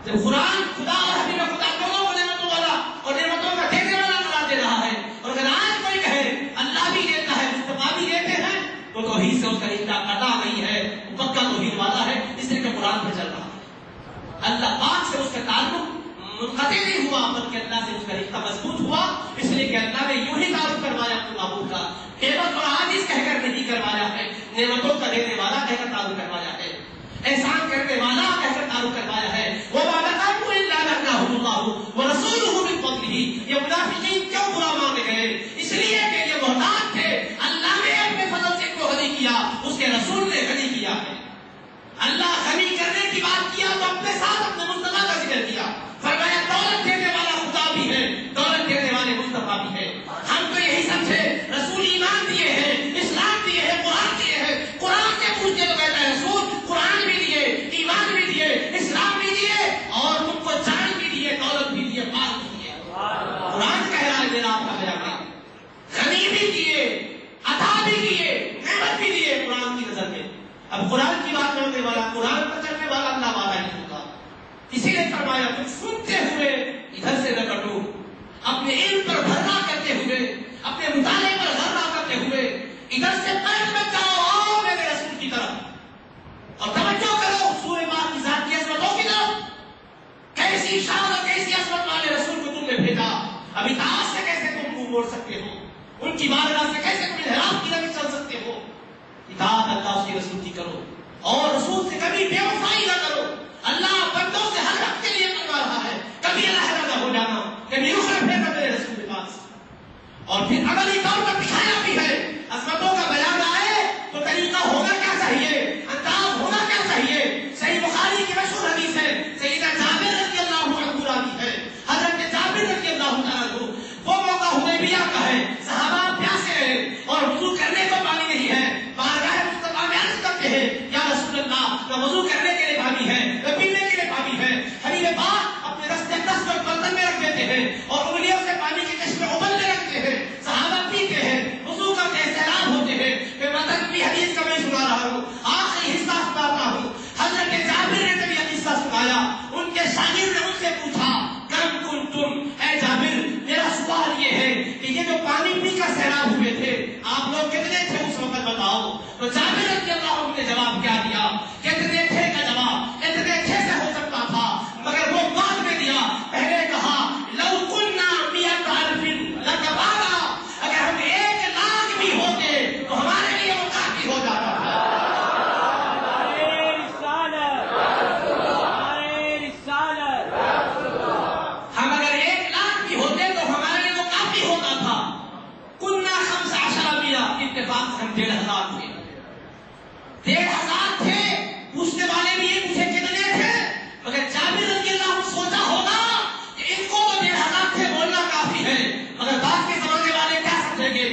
جب قرآن خدا اور حبیب خدا دونوں کو نعمتوں والا اور نعمتوں کا دینے والا قرار دے رہا ہے، اور اگر آج کوئی کہے اللہ بھی دیتا ہے مصطفیٰ بھی دیتے ہیں تو توحید سے اس کا رشتہ قطع نہیں ہے، وہ پکا توحید والا ہے، اس لیے کہ قرآن پہ چل رہا ہے. اللہ پاک سے اس کا تعلق منقطع نہیں ہوا بلکہ اللہ سے اس کا رشتہ مضبوط ہوا، اس لیے کہ اللہ نے یوں ہی تعارف کروایا اپنے محبوب کا، نعمت اور عاجز کہہ کر نہیں کروایا ہے، نعمتوں کا دینے والا کہہ کر تعارف کروایا ہے، احسان کرنے والا کہہ کر تعارف کروایا ہے. وَمَا نَقَمُوا إِلَّا نَجَّاهُمُ اللَّهُ وَرَسُولُهُ مِن فَضْلِهِ. یہ منافقین کیوں برا مان گئے؟ اس لیے کہ یہ محتاج تھے، اللہ نے اپنے فضل سے کو غنی کیا، اس کے رسول نے غنی کیا ہے. اللہ غنی کرنے کی بات کیا تو اپنے ساتھ اپنے مصطفیٰ کا ذکر کیا، فرمایا دولت دینے والا خدا بھی ہے، دولت دینے والے مصطفیٰ بھی اب قرآن کی بات کرنے والا، قرآن پر چلنے والا اللہ والا ہی ہوگا. اسی لیے فرمایا تم سنتے ہوئے ادھر سے نہ کٹو، اپنے علم پر بھرنا کرتے ہوئے، اپنے مطالعے پر بھرنا کرتے ہوئے ادھر سے پلٹ مت جاؤ، آؤ میرے رسول کی طرف اور توجہ کرو سورہ پاک کی ذات کی عظمتوں کی طرف. کیسی شان اور کیسی عظمت والے رسول کو تم نے بھیجا. اب اطاعت سے کیسے تم منہ موڑ سکتے ہو؟ ان کی بارگاہ سے کیسے تم انحراف کی طرف چل سکتے ہو؟ اطاعت اللہ اس کے رسول کی کرو اور رسول سے کبھی بے وفائی نہ کرو. اللہ بندوں سے ہر حق کے لیے کروا رہا ہے، کبھی علیحدہ نہ ہو جانا، کبھی رخ نہ پھیرنا میرے رسول کے پاس. اور پھر عملی طور پر دکھایا بھی ہے. عظمتوں کا بیان آئے تو طریقہ ہونا کیا چاہیے، انداز ہونا کیا چاہیے. صحیح بخاری کی مشہور حدیث ہے، سیدنا جابر رضی اللہ عنہ راوی ہے، حضرت جابر رضی اللہ تعالیٰ عنہ. وہ موقع حدیبیہ کا ہے، صحابہ پیاسے ہیں اور وضو کرنے کو پانی نہیں ہے. بارگاہ مصطفیٰ میں عرض کرتے ہیں یا رسول اللہ، نہ وضو کرنے کے لیے پانی ہے نہ پینے کے لیے پانی ہے. حبیب پاک اپنے رستے دست کو برتن میں رکھ دیتے ہیں اور انگلیوں سے پانی کے چشمے ابلنے لگتے ہیں. صحابہ پیتے ہیں، وضو کرتے ہیں، سیلاب ہوتے ہیں. میں متن کی حدیث کا میں سنا رہا ہوں، آخری حصہ سناتا ہوں. حضرت جابر نے جب یہ حصہ سنایا، ان کے شاگرد نے ان سے پوچھا کم کنتم، اے جابر میرا سوال یہ ہے کہ یہ جو پانی پی کر سیلاب ہوئے تھے آپ لوگ کتنے تھے اس وقت بتاؤ. تو جابر رضی اللہ عنہ نے جواب کیا دیا؟ کتنے تھے کا جواب اتنے تھے سے ہو سکتا تھا، مگر وہ بعد میں دیا. پہلے کہا لو کننا مئۃ الف لکفانا، اگر ہم 1,00,000 بھی ہوتے تو ہمارے لیے وہ کافی ہو جاتا تھا. ہم اگر 1,00,000 بھی ہوتے تو ہمارے لیے وہ کافی ہوتا تھا. کننا 15 مئہ، اتفاق سے ہم 1,500 تھے. 1,500 تھے. پوچھنے والے بھی یہ پوچھے کتنے تھے، مگر جابر رضی اللہ عنہ سوچا ہوگا کہ ان کو تو 1,500 تھے بولنا کافی ہے، مگر بعد کے زمانے والے کیا سمجھیں گے؟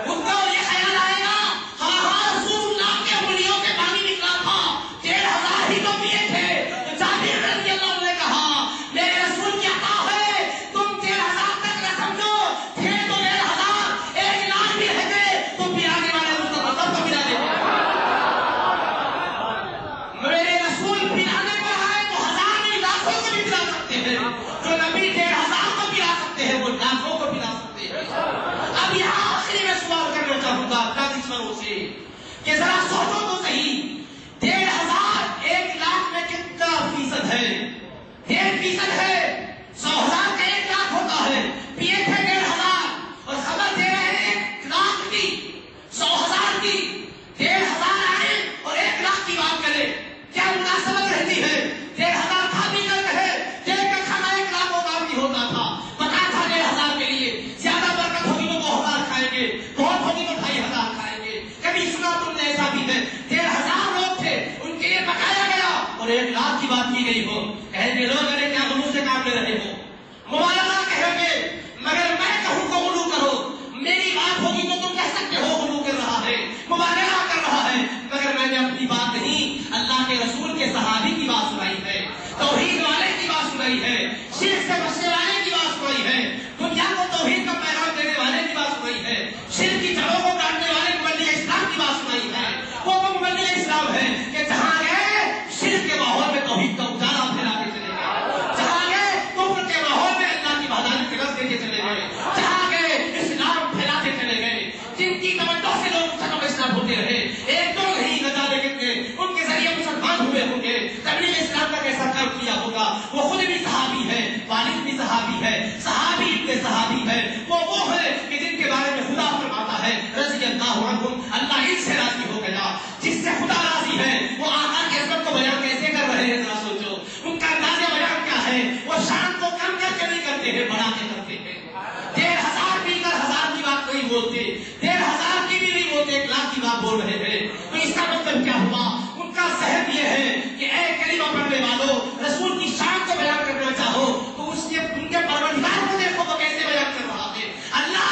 ان کا یہ خیال آئے گا ہاں رسول اللہ کے انگلیوں سے پانی نکلا تھا، 1,500 ہی تو پیے تھے. تو جابر رضی اللہ عنہ نے کہا میرے رسول کی عطا ہے، تم 1,500 تک نہ سمجھو، تھے تو 1,500، 1,00,000 بھی رہتے تو پلانے والے مصطفیٰ سب کو پلا دیتے. میرے رسول پلانے پر آئے تو 1,000 نہیں، لاکھوں کو بھی پلا سکتے ہیں. جو نبی 1,500 کو پلا سکتے ہیں وہ لاکھوں کو پلا سکتے ہیں. اب یہاں آخری میں سوال کرنا چاہوں گا اپنا دشمنوں سے کہ ذرا سوچو تو صحیح، 1,500 1,00,000 میں کتنا فیصد ہے؟ 1.5% ہے. 100,000 کا 1,00,000 ہوتا ہے، پیے تھے 1,500 اور خبر دے رہے ہیں 1,00,000 کی، 100,000 کی. 1,500 آئے اور 1,00,000 کی بات کرے، کیا مناسبت رہتی ہے؟ 1,500 کھا بھی نہ رہے، دیکھ کر کھانا 1,00,000 کو کافی ہوتا تھا. پتا تھا 1,500 کے لیے زیادہ برکت ہوگی تو 2,000 کھائیں گے، بہت ہوگی تو 2,500 کھائیں گے. کبھی سنا تم نے ایسا بھی ہے 1,500 لوگ تھے ان کے لیے پکایا گیا اور 1,00,000 کی بات کی گئی ہو؟ کہیں گے لوگ ارے کیا غلو سے کام لے رہے ہو، مبالغہ کہیں گے. مگر میں کہوں کو غلو کرو، میری بات ہوگی تو تم کہہ سکتے ہو غلو کر رہا ہے، مبالغہ کر رہا ہے. مگر میں نے اپنی بات نہیں، اللہ کے رسول کے صحابی کی بات سنائی ہے، توحید والے کی بات سنائی ہے، شرک سے بچنے والے کی بات سنائی ہے، دنیا کو توحید کا پیغام دینے والے کی بات سنائی ہے، شرک کی جڑوں کو کاٹنے والے مبلغ اسلام کی بات سنائی ہے. وہ مبلغ اسلام ہے کہ جہاں گئے شرک کے ماحول میں توحید کا اجالا پھیلاتے چلے گئے، جہاں گئے کفر کے ماحول میں اللہ کی وحدانیت کے رس دیتے چلے گئے، جہاں گئے اسلام پھیلاتے چلے گئے. جن کی توجہ سے لوگ مسلمان اسلام ہوتے رہے، ایک دو نہیں نظارے کتنے ان کے ذریعے مسلمان ہوئے ہوں گے. تبلیغ اسلام کا کیسا کام کیا ہوگا؟ وہ خود بھی صحابی ہے، والد بھی صحابی ہے، صحابی ابن صحابی ہے. وہ ہے کہ جن کے بارے میں خدا فرماتا ہے رضی اللہ عنہم، اللہ ان سے راضی ہو گیا. جس سے خدا راضی ہے وہ آقا کی عظمت کو بیان کیسے کر رہے ہیں؟ ذرا سوچو ان کا انداز بیان کیا ہے. وہ شان کو کم کر کے نہیں کرتے ہیں، بڑھا کے کرتے ہیں. 1,500 مل کر 1,000 کی بات نہیں بولتے، 1,500 کی بھی نہیں بولتے، 1,00,000 کی بات بول رہے ہیں. تو اس کا مطلب کیا ہوا؟ ان کا ذہن یہ ہے کہ اے کلمہ پڑھنے والوں، رسول کی شان کو بیان کرنا چاہو تو اس کے ان کے پروردگار کو دیکھو وہ کیسے بیان کر رہا ہے. اللہ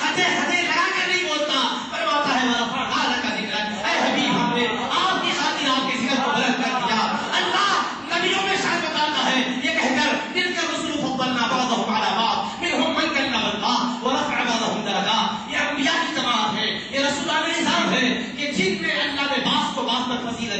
ہدے لگا کر نہیں بولتا، فرماتا ہے والا کا ذکر. اے حبیب ہم نے آپ کی خاطر آپ کے ذکر کو بلند کر دیا. اللہ نبیوں میں شان بتاتا ہے یہ کہہ کر دل کا رسول فضلنا بعضهم على بعض منهم من كلم الله ورفع بعضهم درجات. یہ انبیاء کی جماعت ہے، یہ رسولان نظام ہے کہ جن میں اللہ نے بعض کو بعض پر فضیلت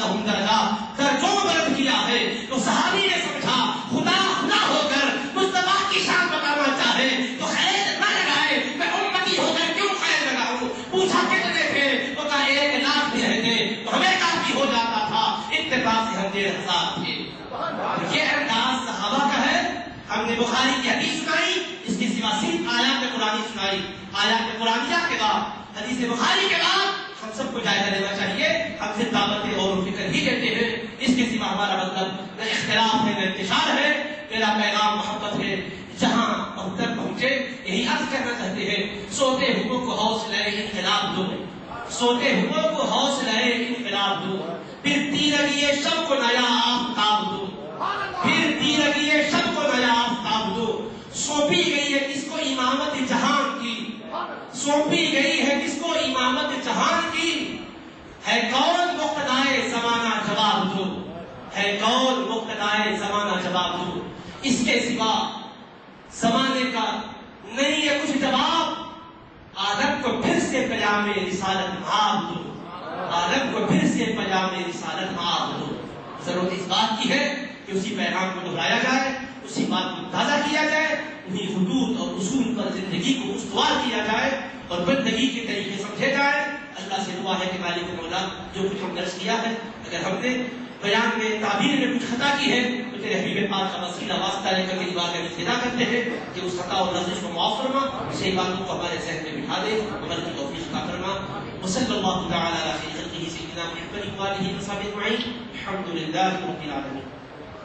لهم درجات، درجوں میں بلند کیا ہے. تو صحابی نے سمجھا خدا خدا ہو کر مصطفیٰ کی شان بتانا چاہے تو خیر نہ لگائے، میں امتی ہو کر کیوں خیر لگاؤں. پوچھا کتنے تھے؟ وہ کہا 1 لاکھ بھی رہتے تو ہمیں کافی ہو جاتا تھا، اتفاق سے ہم 1,500 تھے. یہ انداز صحابہ کا ہے. ہم نے بخاری کی حدیث سنائی، اس کی سوا صرف آیات قرآنی سنائی. آیات قرآنیہ کے بعد حدیث بخاری کے بعد ہم سب کو جائزہ لینا چاہیے. ہم سے دعوتیں اور فکر ہی دیتے ہیں، اس کے سوا ہمارا مطلب نہ اختلاف ہے نہ انتشار ہے. میرا پیغام محبت ہے. جہاں ہم تک پہنچے یہی عرض کرنا چاہتے ہیں، سوتے ہوئے کو حوصلہ انقلاب دو، سوتے ہوئے کو حوصلہ انقلاب دو، پھرتی رہیے شب کو نیا آفتاب دو، پھرتی رہیے شب کو نیا آفتاب دو. سونپی گئی ہے کس کو امامت جہان کی، سونپی گئی ہے کس کو امامت جہان کی. ہے کون مقتدائے زمانہ جواب دو، ہے کون مقتدائے زمانہ جواب دو. اس کے سوا زمانے کا نہیں ہے کچھ جواب. آدم کو پھر سے پیام رسالت بھاگ دو، آدم کو پھر سے پیام رسالت بھاگ دو. ضرورت اس بات کی ہے کہ اسی پیغام کو دہرایا جائے، اسی بات کو تازہ کیا جائے، انہی حدود اور اصول پر زندگی کو استوار کیا جائے اور بندگی کے طریقے سمجھے جائے. اللہ سے دعا ہے کہ مالک مولا جو کچھ ہم درس کیا ہے، اگر ہم نے بیان میں تعبیر میں کچھ خطا کی ہے تو تیرے حبیب پاک کا وسیلہ واسطہ لے کر تیری بارگاہ میں التجا کرتے ہیں کہ اس خطا اور لفظ کو معاف فرما، صحیح باتوں کو ہمارے ذہن میں بٹھا دے، عمل کی توفیق عطا فرما. وصلی اللہ تعالی علی خیر خلقہ سیدنا محمد وآلہ وصحبہ اجمعین. الحمد للہ رب العالمین.